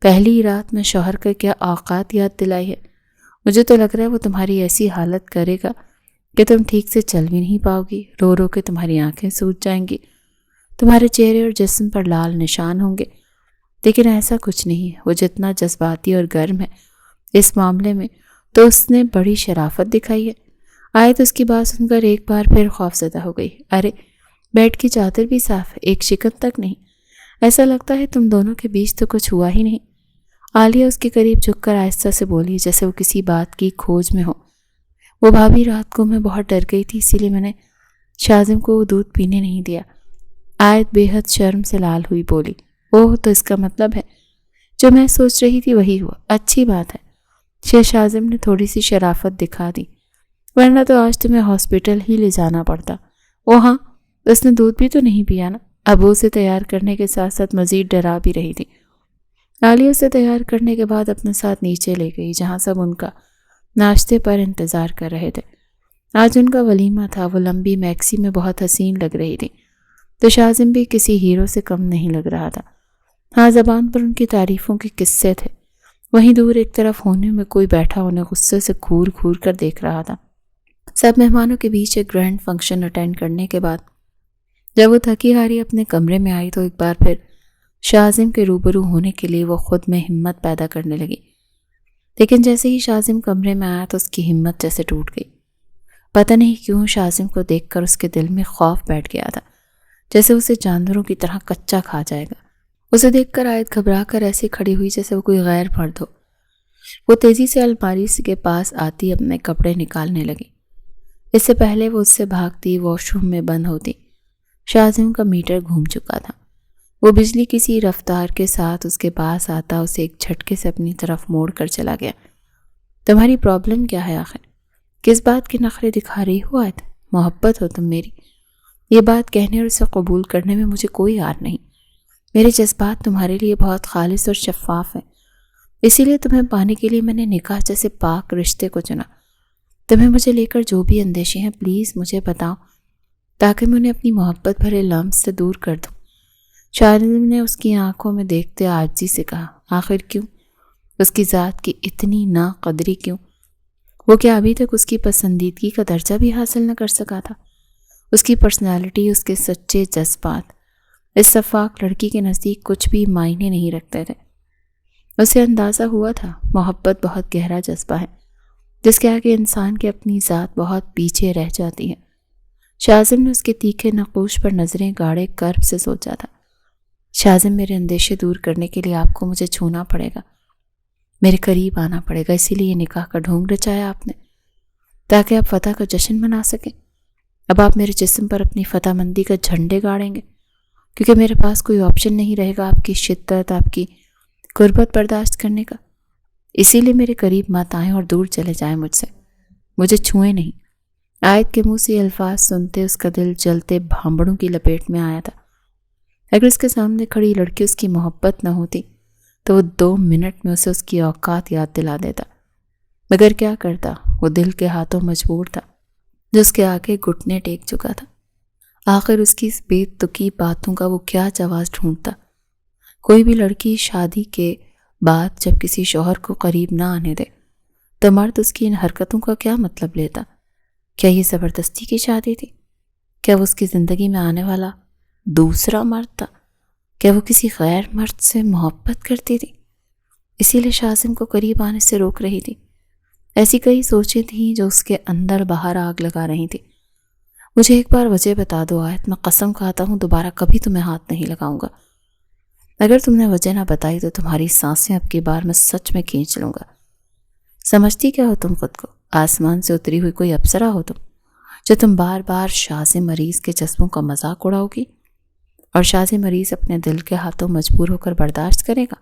پہلی رات میں شوہر کا کیا اوقات یاد دلائی ہے۔ مجھے تو لگ رہا ہے وہ تمہاری ایسی حالت کرے گا کہ تم ٹھیک سے چل بھی نہیں پاؤ گی، رو رو کے تمہاری آنکھیں سوج جائیں گی، تمہارے چہرے اور جسم پر لال نشان ہوں گے۔ لیکن ایسا کچھ نہیں ہے، وہ جتنا جذباتی اور گرم ہے اس معاملے میں تو اس نے بڑی شرافت دکھائی ہے۔ آیت اس کی بات سن کر ایک بار پھر خوفزدہ ہو گئی۔ ارے بیڈ کی چادر بھی صاف ہے، ایک شکن تک نہیں، ایسا لگتا ہے تم دونوں کے بیچ تو کچھ ہوا ہی نہیں۔ عالیہ اس کے قریب جھک کر آہستہ سے بولی جیسے وہ کسی بات کی کھوج میں ہو۔ وہ بھابھی رات کو میں بہت ڈر گئی تھی، اسی لیے میں نے شاذم کو وہ دودھ پینے نہیں دیا۔ آیت بے حد شرم سے لال ہوئی بولی، اوہ تو اس کا مطلب ہے جو میں سوچ رہی تھی وہی ہوا، اچھی بات ہے۔ شاذم نے تھوڑی سی شرافت دکھا دی، ورنہ تو آج تمہیں ہاسپٹل ہی لے جانا پڑتا۔ وہ ہاں، اس نے دودھ بھی تو نہیں پیا نا۔ اب وہ اسے تیار کرنے کے ساتھ ساتھ مزید ڈرا بھی رہی تھی۔ عالیہ سے تیار کرنے کے بعد اپنے ساتھ نیچے لے گئی جہاں سب ان کا ناشتے پر انتظار کر رہے تھے۔ آج ان کا ولیمہ تھا۔ وہ لمبی میکسی میں بہت حسین لگ رہی تھی تو شاذم بھی کسی ہیرو سے کم نہیں لگ رہا تھا۔ ہاں، زبان پر ان کی تعریفوں کے قصے تھے، وہیں دور ایک طرف ہونے میں کوئی بیٹھا انہیں غصے سے گھور گھور کر دیکھ رہا تھا۔ سب مہمانوں کے بیچ ایک گرینڈ فنکشن اٹینڈ کرنے کے بعد جب وہ تھکی ہاری اپنے کمرے میں آئی تو ایک بار پھر شاذم کے روبرو ہونے کے لیے وہ خود میں ہمت پیدا کرنے لگی، لیکن جیسے ہی شاذم کمرے میں آیا تو اس کی ہمت جیسے ٹوٹ گئی۔ پتہ نہیں کیوں شاذم کو دیکھ کر اس کے دل میں خوف بیٹھ گیا تھا، جیسے اسے جانوروں کی طرح کچا کھا جائے گا۔ اسے دیکھ کر آیت گھبرا کر ایسی کھڑی ہوئی جیسے وہ کوئی غیر مرد ہو۔ وہ تیزی سے الماری کے پاس آتی اپنے کپڑے نکالنے لگی۔ اس سے پہلے وہ اس سے بھاگتی واش روم میں بند ہوتی۔ شاذم کا میٹر گھوم چکا تھا۔ وہ بجلی کسی رفتار کے ساتھ اس کے پاس آتا اسے ایک جھٹکے سے اپنی طرف موڑ کر چلا گیا۔ تمہاری پرابلم کیا ہے آخر؟ کس بات کے نخرے دکھا رہی ہو آیت؟ محبت ہو تم میری؟ یہ بات کہنے اور اسے قبول کرنے میں مجھے کوئی عار نہیں۔ میرے جذبات تمہارے لیے بہت خالص اور شفاف ہیں، اسی لیے تمہیں پانے کے لیے میں نے نکاح جیسے پاک رشتے کو چنا۔ تمہیں مجھے لے کر جو بھی اندیشے ہیں پلیز مجھے بتاؤ تاکہ میں انہیں اپنی محبت بھرے لمس سے دور کر دوں۔ شاذم نے اس کی آنکھوں میں دیکھتے عاجزی سے کہا، آخر کیوں؟ اس کی ذات کی اتنی ناقدری کیوں؟ وہ کیا ابھی تک اس کی پسندیدگی کا درجہ بھی حاصل نہ کر سکا تھا؟ اس کی پرسنالٹی، اس کے سچے جذبات اس شفاق لڑکی کے نزدیک کچھ بھی معنی نہیں رکھتے تھے۔ اسے اندازہ ہوا تھا محبت بہت گہرا جذبہ ہے جس کے آگے انسان کی اپنی ذات بہت پیچھے رہ جاتی ہے۔ شاذم نے اس کے تیکھے نقوش پر نظریں گاڑے کرب سے سوچا تھا، شاذم میرے اندیشے دور کرنے کے لیے آپ کو مجھے چھونا پڑے گا، میرے قریب آنا پڑے گا، اسی لیے نکاح کا ڈھونگ رچایا آپ نے تاکہ آپ فتح کا جشن منا سکیں۔ اب آپ میرے جسم پر اپنی فتح مندی کا جھنڈے گاڑیں گے کیونکہ میرے پاس کوئی آپشن نہیں رہے گا آپ کی شدت، آپ کی قربت برداشت کرنے کا۔ اسی لیے میرے قریب مت آئیں اور دور چلے جائیں مجھ سے، مجھے چھوئیں نہیں۔ آیت کے منہ سے یہ الفاظ سنتے اس کا دل جلتے بھانبڑوں کی لپیٹ میں آیا تھا۔ اگر اس کے سامنے کھڑی لڑکی اس کی محبت نہ ہوتی تو وہ 2 منٹ میں اسے اس کی اوقات یاد دلا دیتا، مگر کیا کرتا؟ وہ دل کے ہاتھوں مجبور تھا جو اس کے آگے گھٹنے ٹیک چکا تھا۔ آخر اس کی اس بے تکی باتوں کا وہ کیا جواز ڈھونڈتا؟ کوئی بھی لڑکی شادی کے بعد جب کسی شوہر کو قریب نہ آنے دے تو مرد اس کی ان حرکتوں کا کیا مطلب لیتا؟ کیا یہ زبردستی کی شادی تھی؟ کیا وہ اس کی زندگی میں آنے والا دوسرا مرد تھا؟ کیا وہ کسی غیر مرد سے محبت کرتی تھی اسی لیے شاذم کو قریب آنے سے روک رہی تھی؟ ایسی کئی سوچیں تھیں جو اس کے اندر باہر آگ لگا رہی تھی۔ مجھے ایک بار وجہ بتا دو آیت، میں قسم کھاتا ہوں دوبارہ کبھی تمہیں ہاتھ نہیں لگاؤں گا۔ اگر تم نے وجہ نہ بتائی تو تمہاری سانسیں اب کی بار میں سچ میں کھینچ لوں گا۔ سمجھتی کیا ہو تم خود کو؟ آسمان سے اتری ہوئی کوئی اپسرا ہو تم جو تم بار بار شاذم مریض کے جذبوں کا مذاق اڑاؤ گی اور شاذم مریض اپنے دل کے ہاتھوں مجبور ہو کر برداشت کرے گا؟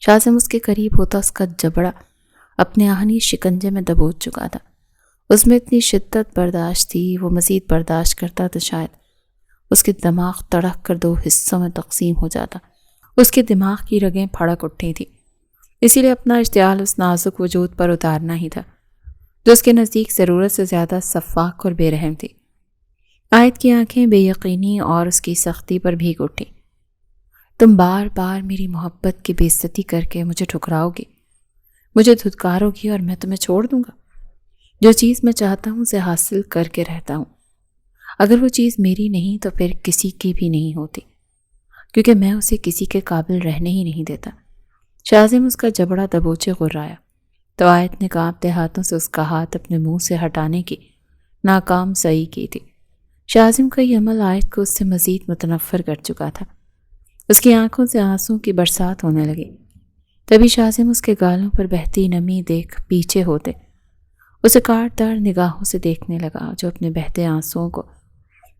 شاذم اس کے قریب ہوتا اس کا جبڑا اپنے آہنی شکنجے میں دبوچ چکا تھا۔ اس میں اتنی شدت برداشت تھی، وہ مزید برداشت کرتا تو شاید اس کے دماغ تڑک کر 2 حصوں میں تقسیم ہو جاتا۔ اس کے دماغ کی رگیں پھڑک اٹھی تھیں، اسی لیے اپنا اشتعال اس نازک وجود پر اتارنا ہی تھا جو اس کے نزدیک ضرورت سے زیادہ شفاق اور بے رحم تھی۔ آیت کی آنکھیں بے یقینی اور اس کی سختی پر بھیگ اٹھی۔ تم بار بار میری محبت کی بے عزتی کر کے مجھے ٹھکراؤ گی، مجھے دھتکارو گی اور میں تمہیں چھوڑ دوں گا؟ جو چیز میں چاہتا ہوں اسے حاصل کر کے رہتا ہوں۔ اگر وہ چیز میری نہیں تو پھر کسی کی بھی نہیں ہوتی، کیونکہ میں اسے کسی کے قابل رہنے ہی نہیں دیتا۔ شاذم اس کا جبڑا دبوچے غرایا تو آیت نے کانپتے ہاتھوں سے اس کا ہاتھ اپنے منہ سے ہٹانے کی ناکام سعی کی تھی۔ شاذم کا یہ عمل آیت کو اس سے مزید متنفر کر چکا تھا۔ اس کی آنکھوں سے آنسوں کی برسات ہونے لگی۔ تبھی شاذم اس کے گالوں پر بہتی نمی دیکھ پیچھے ہوتے اسے کاٹ دار نگاہوں سے دیکھنے لگا جو اپنے بہتے آنسوؤں کو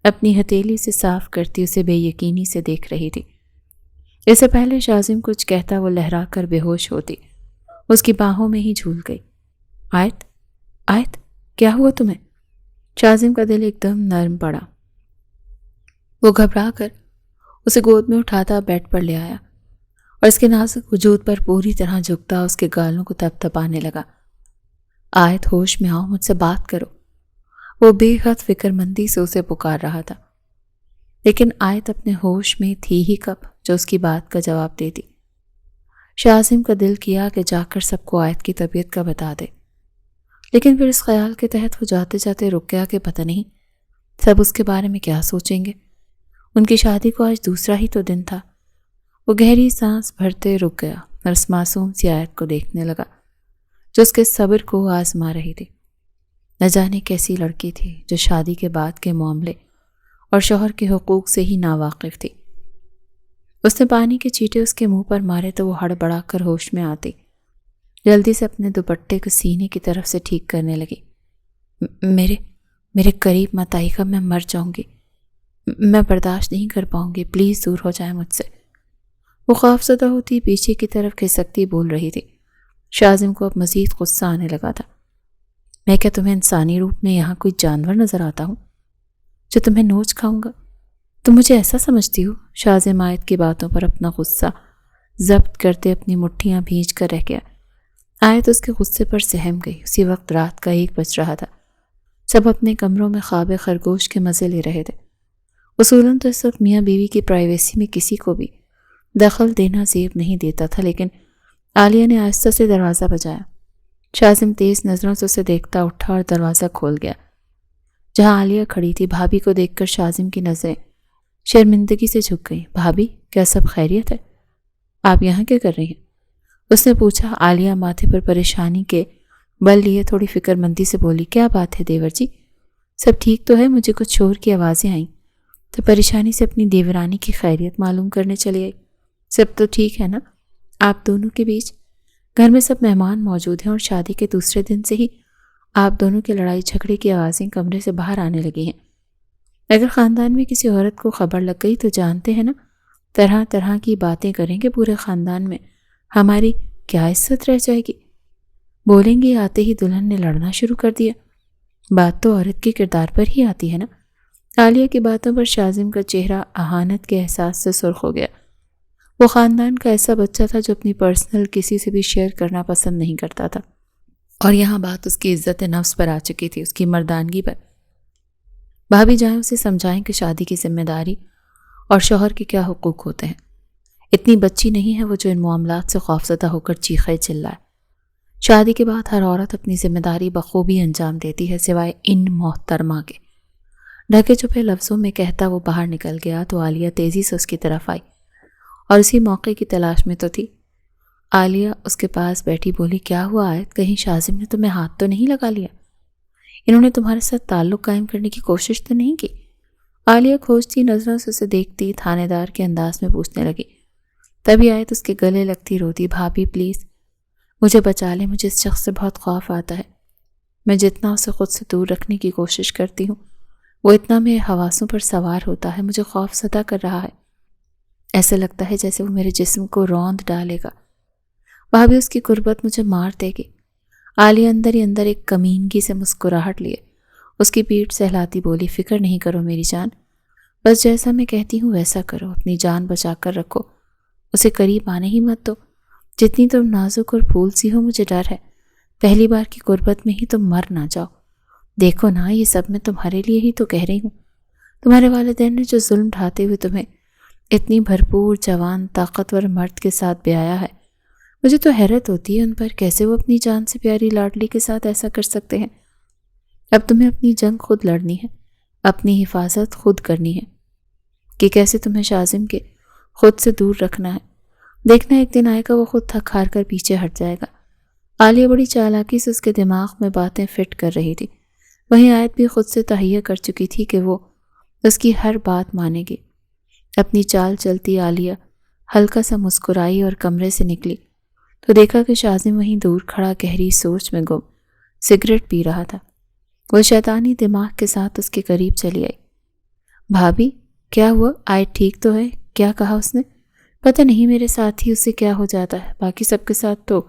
اپنی ہتھیلی سے صاف کرتی اسے بے یقینی سے دیکھ رہی تھی۔ اس سے پہلے شاذم کچھ کہتا وہ لہرا کر بے ہوش ہوتی اس کی باہوں میں ہی جھول گئی۔ آیت، آیت کیا ہوا تمہیں؟ شاذم کا دل ایک دم نرم پڑا۔ وہ گھبرا کر اسے گود میں اٹھاتا بیڈ پر لے آیا اور اس کے نازک وجود پر پوری طرح جھکتا اس کے گالوں کو تپ تپانے لگا۔ آیت ہوش میں آؤ، مجھ سے بات کرو۔ وہ بے حد فکر مندی سے اسے پکار رہا تھا، لیکن آیت اپنے ہوش میں تھی ہی کب جو اس کی بات کا جواب دیتی۔ شاہ کا دل کیا کہ جا کر سب کو آیت کی طبیعت کا بتا دے، لیکن پھر اس خیال کے تحت وہ جاتے جاتے رک گیا کہ پتہ نہیں سب اس کے بارے میں کیا سوچیں گے۔ ان کی شادی کو آج دوسرا ہی تو دن تھا۔ وہ گہری سانس بھرتے رک گیا اور اس معصوم سی آیت کو دیکھنے لگا جو اس کے صبر کو آزما رہی تھی۔ نہ جانے کیسی لڑکی تھی جو شادی کے بعد کے معاملے اور شوہر کے حقوق سے ہی ناواقف تھی۔ اس نے پانی کے چھینٹے اس کے منہ پر مارے تو وہ ہڑبڑا کر ہوش میں آتی، جلدی سے اپنے دوپٹے کو سینے کی طرف سے ٹھیک کرنے لگی۔ میرے قریب مت آئی گا، میں مر جاؤں گی، میں برداشت نہیں کر پاؤں گی، پلیز دور ہو جائے مجھ سے۔ وہ خوف زدہ ہوتی پیچھے کی طرف کھسکتی بول رہی تھی۔ شاہ کو اب مزید غصہ آنے لگا تھا۔ میں کیا تمہیں انسانی روپ میں یہاں کوئی جانور نظر آتا ہوں جو تمہیں نوچ کھاؤں گا؟ تم مجھے ایسا سمجھتی ہو؟ شاہ آیت کی باتوں پر اپنا غصہ ضبط کرتے اپنی مٹھیاں بھینچ کر رہ گیا۔ آیت اس کے غصے پر سہم گئی۔ اسی وقت رات کا 1 بج رہا تھا۔ سب اپنے کمروں میں خواب خرگوش کے مزے لے رہے تھے۔ اصولاً تو اس وقت میاں بیوی کی پرائیویسی میں کسی کو بھی دخل دینا زیب نہیں دیتا تھا، لیکن عالیہ نے آہستہ سے دروازہ بجایا۔ شاہ تیز نظروں سے اسے دیکھتا اٹھا اور دروازہ کھول گیا۔ جہاں عالیہ کھڑی تھی، بھابھی کو دیکھ کر شاہ کی نظریں شرمندگی سے جھک گئیں۔ بھابھی، کیا سب خیریت ہے؟ آپ یہاں کیا کر رہی ہیں؟ اس نے پوچھا۔ عالیہ ماتھے پر پریشانی کے بل لیے تھوڑی فکر مندی سے بولی، کیا بات ہے دیور جی؟ سب ٹھیک تو ہے؟ مجھے کچھ شور کی آوازیں آئیں تو پریشانی سے اپنی دیورانی کی خیریت معلوم کرنے چلی آئی۔ سب تو ٹھیک ہے نا؟ آپ دونوں کے بیچ گھر میں سب مہمان موجود ہیں اور شادی کے دوسرے دن سے ہی آپ دونوں کے لڑائی جھگڑے کی آوازیں کمرے سے باہر آنے لگی ہیں۔ اگر خاندان میں کسی عورت کو خبر لگ گئی تو جانتے ہیں نا، طرح طرح کی باتیں کریں گے پورے خاندان میں، ہماری کیا عزت رہ جائے گی؟ بولیں گے آتے ہی دلہن نے لڑنا شروع کر دیا۔ بات تو عورت کے کردار پر ہی آتی ہے نا۔ عالیہ کی باتوں پر شاہ کا چہرہ اہانت کے احساس سے سرخ ہو گیا۔ وہ خاندان کا ایسا بچہ تھا جو اپنی پرسنل کسی سے بھی شیئر کرنا پسند نہیں کرتا تھا، اور یہاں بات اس کی عزت نفس پر آ چکی تھی، اس کی مردانگی پر۔ بھابھی جائیں اسے سمجھائیں کہ شادی کی ذمہ داری اور شوہر کے کیا حقوق ہوتے ہیں۔ اتنی بچی نہیں ہے وہ جو ان معاملات سے خوفزدہ ہو کر چیخے چلائے۔ شادی کے بعد ہر عورت اپنی ذمہ داری بخوبی انجام دیتی ہے، سوائے ان محترمہ کے۔ ڈھکے چھپے لفظوں میں کہتا وہ باہر نکل گیا تو عالیہ تیزی سے اس کی طرف آئی اور اسی موقع کی تلاش میں تو تھی۔ عالیہ اس کے پاس بیٹھی بولی، کیا ہوا آیت؟ کہیں شاہ نے تمہیں ہاتھ تو نہیں لگا لیا؟ انہوں نے تمہارے ساتھ تعلق قائم کرنے کی کوشش تو نہیں کی؟ عالیہ کھوجتی نظروں سے اسے دیکھتی تھانے دار کے انداز میں پوچھنے لگی۔ تبھی آیت اس کے گلے لگتی روتی، بھابھی پلیز مجھے بچا لے، مجھے اس شخص سے بہت خوف آتا ہے۔ میں جتنا اسے خود سے دور رکھنے کی کوشش کرتی ہوں وہ اتنا میرے حواسوں پر سوار ہوتا ہے، مجھے خوف زدہ کر رہا ہے۔ ایسا لگتا ہے جیسے وہ میرے جسم کو روند ڈالے گا۔ بھابھی اس کی قربت مجھے مار دے گی۔ عالیہ اندر ہی اندر ایک کمینگی سے مسکراہٹ لیے اس کی پیٹھ سہلاتی بولی، فکر نہیں کرو میری جان، بس جیسا میں کہتی ہوں ویسا کرو، اپنی جان بچا کر رکھو، اسے قریب آنے ہی مت دو۔ جتنی تم نازک اور پھول سی ہو مجھے ڈر ہے، پہلی بار کی قربت میں ہی تم مر نہ جاؤ۔ دیکھو نا، یہ سب میں تمہارے لیے ہی تو کہہ رہی ہوں۔ تمہارے والدین نے جو ظلم ڈھاتے ہوئے تمہیں اتنی بھرپور جوان طاقتور مرد کے ساتھ بیایا ہے، مجھے تو حیرت ہوتی ہے ان پر، کیسے وہ اپنی جان سے پیاری لاڈلی کے ساتھ ایسا کر سکتے ہیں۔ اب تمہیں اپنی جنگ خود لڑنی ہے، اپنی حفاظت خود کرنی ہے کہ کیسے تمہیں شاہ کے خود سے دور رکھنا ہے۔ دیکھنا ایک دن آئے گا وہ خود تھک ہار کر پیچھے ہٹ جائے گا۔ عالیہ بڑی چالاکی سے اس کے دماغ میں باتیں فٹ کر رہی تھی، وہیں آیت بھی خود سے تہیہ کر چکی تھی کہ وہ اس کی ہر بات مانے گی۔ اپنی چال چلتی عالیہ ہلکا سا مسکرائی اور کمرے سے نکلی تو دیکھا کہ شاہ وہیں دور کھڑا گہری سوچ میں گم سگریٹ پی رہا تھا۔ وہ شیطانی دماغ کے ساتھ اس کے قریب چلی آئی۔ بھابھی کیا ہوا؟ آیت ٹھیک تو ہے؟ کیا کہا اس نے؟ پتہ نہیں میرے ساتھ ہی اسے کیا ہو جاتا ہے، باقی سب کے ساتھ تو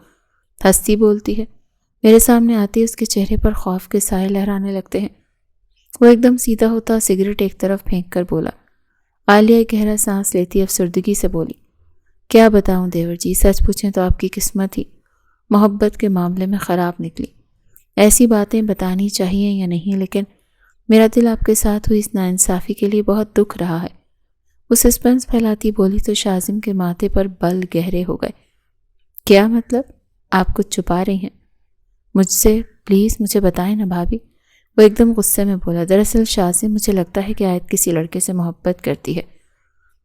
ہنستی بولتی ہے، میرے سامنے آتی اس کے چہرے پر خوف کے سائے لہرانے لگتے ہیں۔ وہ ایک دم سیدھا ہوتا سگریٹ ایک طرف پھینک کر بولا۔ عالیہ گہرا سانس لیتی افسردگی سے بولی، کیا بتاؤں دیور جی، سچ پوچھیں تو آپ کی قسمت ہی محبت کے معاملے میں خراب نکلی۔ ایسی باتیں بتانی چاہیے یا نہیں، لیکن میرا دل آپ کے ساتھ ہوئی اس ناانصافی کے لیے بہت دکھ رہا ہے۔ وہ سسپنس پھیلاتی بولی تو شازم کے ماتھے پر بل گہرے ہو گئے۔ کیا مطلب؟ آپ کچھ چھپا رہی ہیں مجھ سے؟ پلیز مجھے بتائیں نا بھابھی۔ وہ ایک دم غصے میں بولا، دراصل شازم، مجھے لگتا ہے کہ آیت کسی لڑکے سے محبت کرتی ہے،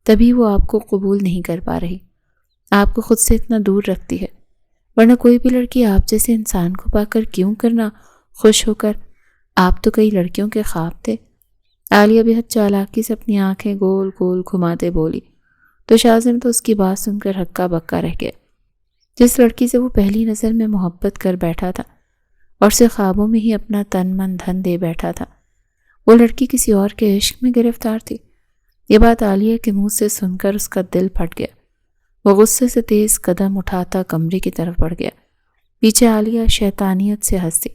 تبھی وہ آپ کو قبول نہیں کر پا رہی، آپ کو خود سے اتنا دور رکھتی ہے، ورنہ کوئی بھی لڑکی آپ جیسے انسان کو پا کر کیوں کرنا خوش ہو کر؟ آپ تو کئی لڑکیوں کے خواب تھے۔ عالیہ بہت چالاکی سے اپنی آنکھیں گول گول گھماتے بولی تو شازم تو اس کی بات سن کر ہکا بکا رہ گیا۔ جس لڑکی سے وہ پہلی نظر میں محبت کر بیٹھا تھا اور اسے خوابوں میں ہی اپنا تن من دھن دے بیٹھا تھا، وہ لڑکی کسی اور کے عشق میں گرفتار تھی۔ یہ بات عالیہ کے منہ سے سن کر اس کا دل پھٹ گیا۔ وہ غصے سے تیز قدم اٹھاتا کمرے کی طرف بڑھ گیا۔ پیچھے عالیہ شیطانیت سے ہنسی۔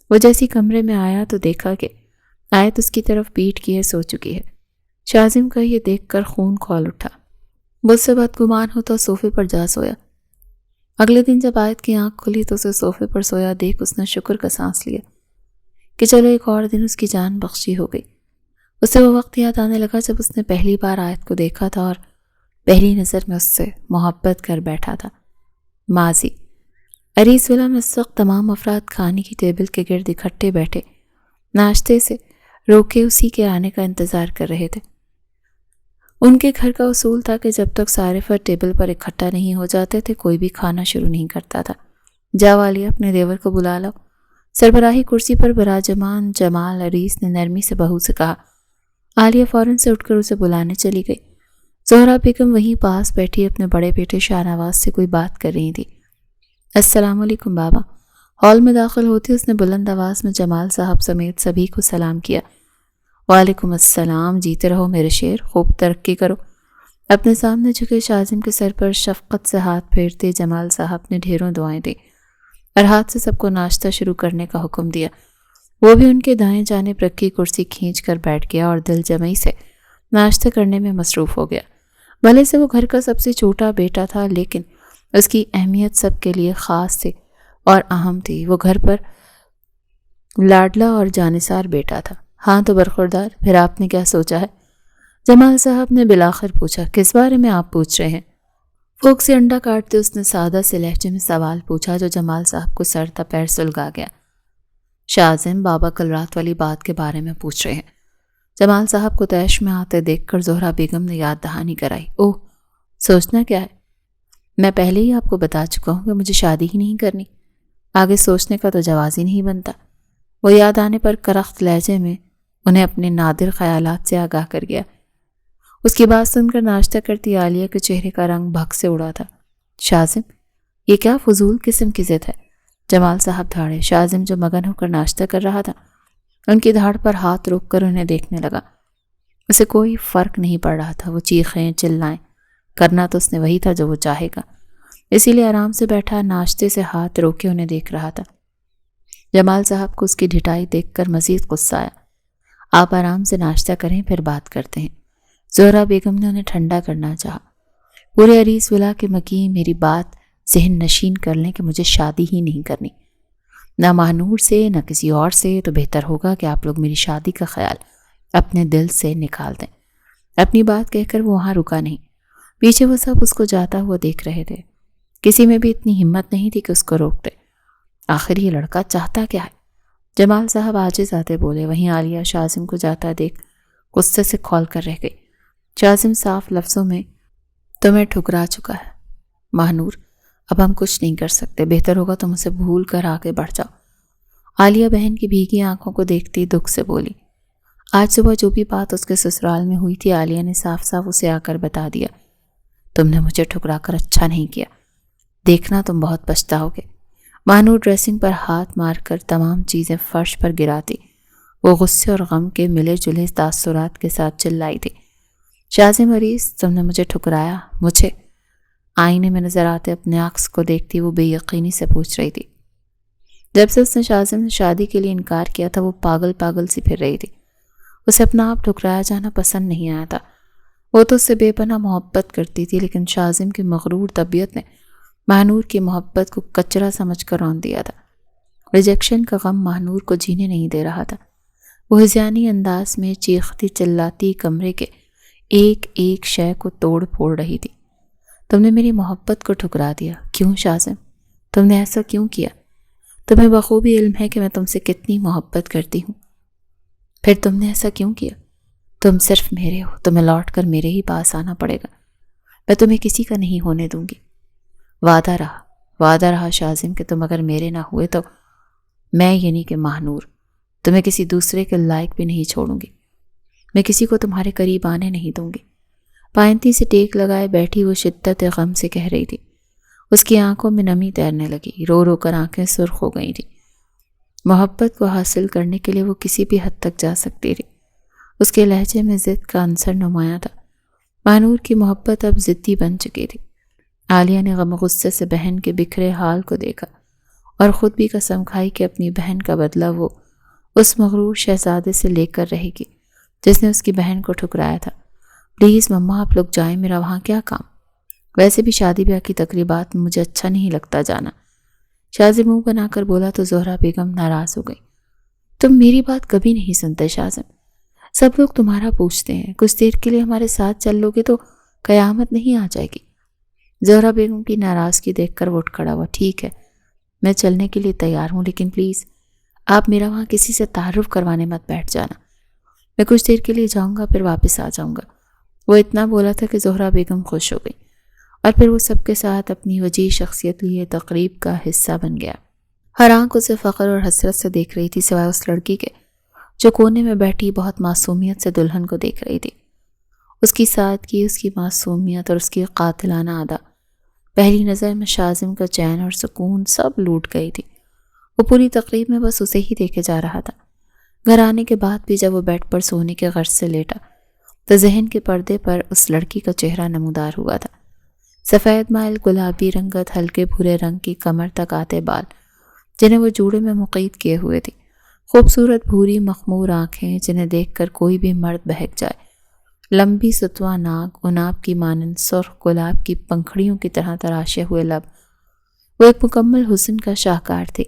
وہ جیسی کمرے میں آیا تو دیکھا کہ آیت اس کی طرف پیٹ کیے سو چکی ہے۔ شازم کا یہ دیکھ کر خون کھول اٹھا۔ وہ اس سے بدگمان ہوتا صوفے پر جا سویا۔ اگلے دن جب آیت کی آنکھ کھلی تو اسے صوفے پر سویا دیکھ اس نے شکر کا سانس لیا کہ چلو ایک اور دن اس کی جان بخشی ہو گئی۔ اسے وہ وقت یاد آنے لگا جب اس نے پہلی بار آیت کو دیکھا تھا اور پہلی نظر میں اس سے محبت کر بیٹھا تھا۔ ماضی عریس ولا میں اس وقت تمام افراد کھانے کی ٹیبل کے گرد اکٹھے بیٹھے ناشتے سے روکے اسی کے آنے کا انتظار کر رہے تھے۔ ان کے گھر کا اصول تھا کہ جب تک سارے فرد ٹیبل پر اکٹھا نہیں ہو جاتے تھے کوئی بھی کھانا شروع نہیں کرتا تھا۔ جاؤ عالیہ، اپنے دیور کو بلا لاؤ۔ سربراہی کرسی پر براجمان جمال عریس نے نرمی سے بہو سے کہا۔ عالیہ فوراً سے اٹھ کر اسے بلانے چلی گئی۔ زہرا بیگم وہیں پاس بیٹھی اپنے بڑے بیٹے شاہ نواز سے کوئی بات کر رہی تھی۔ السلام علیکم بابا۔ ہال میں داخل ہوتی اس نے بلند آواز میں جمال صاحب سمیت سبھی کو سلام کیا۔ وعلیکم السلام، جیتے رہو میرے شیر، خوب ترقی کرو۔ اپنے سامنے جھکے شازم کے سر پر شفقت سے ہاتھ پھیرتے جمال صاحب نے ڈھیروں دعائیں دی اور ہاتھ سے سب کو ناشتہ شروع کرنے کا حکم دیا۔ وہ بھی ان کے دائیں جانب رکھی کرسی کھینچ کر بیٹھ گیا اور دل جمعی سے ناشتہ کرنے میں مصروف ہو گیا۔ بھلے سے وہ گھر کا سب سے چھوٹا بیٹا تھا، لیکن اس کی اہمیت سب کے لیے خاص تھی اور اہم تھی۔ وہ گھر پر لاڈلا اور جانثار بیٹا تھا۔ ہاں تو برخوردار، پھر آپ نے کیا سوچا ہے؟ جمال صاحب نے بالآخر پوچھا۔ کس بارے میں آپ پوچھ رہے ہیں؟ پھوک سے انڈا کاٹتے اس نے سادہ سے لہجے میں سوال پوچھا جو جمال صاحب کو سر تا پیر سلگا گیا۔ شازم، بابا کل رات والی بات کے بارے میں پوچھ رہے ہیں۔ جمال صاحب کو تیش میں آتے دیکھ کر زہرا بیگم نے یاد دہانی کرائی۔ اوہ، سوچنا کیا ہے؟ میں پہلے ہی آپ کو بتا چکا ہوں کہ مجھے شادی ہی نہیں کرنی، آگے سوچنے کا تو جواز ہی نہیں بنتا۔ وہ یاد آنے پر کرخت لہجے میں انہیں اپنے نادر خیالات سے آگاہ کر گیا۔ اس کی بات سن کر ناشتہ کرتی عالیہ کے چہرے کا رنگ بھگ سے اڑا تھا۔ شازم، یہ کیا فضول قسم کی ضد ہے؟ جمال صاحب دھاڑے۔ شازم جو مگن ہو کر ناشتہ کر رہا تھا ان کی دھاڑ پر ہاتھ روک کر انہیں دیکھنے لگا۔ اسے کوئی فرق نہیں پڑ رہا تھا، وہ چیخیں چلائیں، کرنا تو اس نے وہی تھا جو وہ چاہے گا، اسی لیے آرام سے بیٹھا ناشتے سے ہاتھ روکے انہیں دیکھ رہا تھا۔ جمال صاحب کو اس کی ڈھٹائی دیکھ کر مزید غصہ آیا۔ آپ آرام سے ناشتہ کریں، پھر بات کرتے ہیں۔ زہرا بیگم نے انہیں ٹھنڈا کرنا چاہا۔ پورے عریس ولا کے مکین میری بات ذہن نشین کر لیں کہ مجھے شادی ہی نہیں کرنی، نہ ماہنور سے نہ کسی اور سے، تو بہتر ہوگا کہ آپ لوگ میری شادی کا خیال اپنے دل سے نکال دیں۔ اپنی بات کہہ کر وہ وہاں رکا نہیں، پیچھے وہ سب اس کو جاتا ہوا دیکھ رہے تھے۔ کسی میں بھی اتنی ہمت نہیں تھی کہ اس کو روک دے۔ آخر یہ لڑکا چاہتا کیا ہے؟ جمال صاحب عاجز آتے بولے۔ وہیں عالیہ شازم کو جاتا دیکھ غصے سے کھول کر رہ گئی۔ شازم صاف لفظوں میں تمہیں ٹھکرا چکا ہے ماہنور، اب ہم کچھ نہیں کر سکتے، بہتر ہوگا تم اسے بھول کر آگے بڑھ جاؤ۔ عالیہ بہن کی بھیگی آنکھوں کو دیکھتی دکھ سے بولی۔ آج صبح جو بھی بات اس کے سسرال میں ہوئی تھی عالیہ نے صاف صاف اسے آ کر بتا دیا۔ تم نے مجھے ٹھکرا کر اچھا نہیں کیا، دیکھنا تم بہت پچھتاؤگے۔ ماہنور ڈریسنگ پر ہاتھ مار کر تمام چیزیں فرش پر گراتی، وہ غصے اور غم کے ملے جلے تاثرات کے ساتھ چلائی تھی۔ شازم عریس، تم نے مجھے ٹھکرایا؟ مجھے؟ آئینے میں نظر آتے اپنے عکس کو دیکھتی وہ بے یقینی سے پوچھ رہی تھی۔ جب سے اس نے شازم سے شادی کے لیے انکار کیا تھا وہ پاگل پاگل سی پھر رہی تھی۔ اسے اپنا آپ ٹھکرایا جانا پسند نہیں آیا تھا۔ وہ تو اس سے بے پناہ محبت کرتی تھی، لیکن شاذم کی مغرور طبیعت نے ماہنور کی محبت کو کچرا سمجھ کر رون دیا تھا۔ ریجیکشن کا غم ماہنور کو جینے نہیں دے رہا تھا۔ وہ ہذیانی انداز میں چیختی چلاتی کمرے کے ایک ایک شے کو توڑ پھوڑ رہی تھی۔ تم نے میری محبت کو ٹھکرا دیا، کیوں شاذم؟ تم نے ایسا کیوں کیا؟ تمہیں بخوبی علم ہے کہ میں تم سے کتنی محبت کرتی ہوں، پھر تم نے ایسا کیوں کیا؟ تم صرف میرے ہو، تمہیں لوٹ کر میرے ہی پاس آنا پڑے گا، میں تمہیں کسی کا نہیں ہونے دوں گی۔ وعدہ رہا شاذم کہ تم اگر میرے نہ ہوئے تو میں یعنی کہ ماہنور تمہیں کسی دوسرے کے لائق بھی نہیں چھوڑوں گی، میں کسی کو تمہارے قریب آنے نہیں دوں گی۔ پائنتی سے ٹیک لگائے بیٹھی وہ شدت غم سے کہہ رہی تھی۔ اس کی آنکھوں میں نمی تیرنے لگی، رو رو کر آنکھیں سرخ ہو گئی تھیں۔ محبت کو حاصل کرنے کے لیے وہ کسی بھی حد تک جا سکتی تھی۔ اس کے لہجے میں ضد کا عنصر نمایاں تھا۔ ماہنور کی محبت اب ضدی بن چکی تھی۔ عالیہ نے غم و غصے سے بہن کے بکھرے حال کو دیکھا اور خود بھی قسم کھائی کہ اپنی بہن کا بدلہ وہ اس مغرور شہزادے سے لے کر رہے گی جس نے اس کی بہن کو ٹھکرایا تھا۔ پلیز مما آپ لوگ جائیں، میرا وہاں کیا کام؟ ویسے بھی شادی بیاہ کی تقریبات میں مجھے اچھا نہیں لگتا جانا۔ شاذم منہ بنا کر بولا تو زہرا بیگم ناراض ہو گئی۔ تم میری بات کبھی نہیں سنتے شاذم، سب لوگ تمہارا پوچھتے ہیں، کچھ دیر کے لیے ہمارے ساتھ چل لو گے تو قیامت نہیں آ جائے گی۔ زہرا بیگم کی ناراضگی دیکھ کر وہ اٹھ کھڑا ہوا۔ ٹھیک ہے، میں چلنے کے لیے تیار ہوں، لیکن پلیز آپ میرا وہاں کسی سے تعارف کروانے مت بیٹھ جانا۔ میں کچھ دیر کے لیے جاؤں گا، پھر واپس آ جاؤں گا۔ وہ اتنا بولا تھا کہ زہرا بیگم خوش ہو گئی اور پھر وہ سب کے ساتھ اپنی وجیح شخصیت لیے تقریب کا حصہ بن گیا۔ ہر آنکھ اسے فخر اور حسرت سے دیکھ رہی تھی سوائے اس لڑکی کے جو کونے میں بیٹھی بہت معصومیت سے دلہن کو دیکھ رہی تھی۔ اس کی سادگی، اس کی معصومیت اور اس کی قاتلانہ ادا پہلی نظر میں شاذم کا چین اور سکون سب لوٹ گئی تھی۔ وہ پوری تقریب میں بس اسے ہی دیکھے جا رہا تھا۔ گھر آنے کے بعد بھی جب وہ بیڈ پر سونے کے غرض سے لیٹا تو ذہن کے پردے پر اس لڑکی کا چہرہ نمودار ہوا تھا۔ سفید مائل گلابی رنگت، ہلکے بھورے رنگ کی کمر تک آتے بال جنہیں وہ جوڑے میں مقید کیے ہوئے تھی، خوبصورت بھوری مخمور آنکھیں جنہیں دیکھ کر کوئی بھی مرد بہک جائے، لمبی ستوا ناک، عناب کی مانند سرخ گلاب کی پنکھڑیوں کی طرح تراشے ہوئے لب۔ وہ ایک مکمل حسن کا شاہکار تھی۔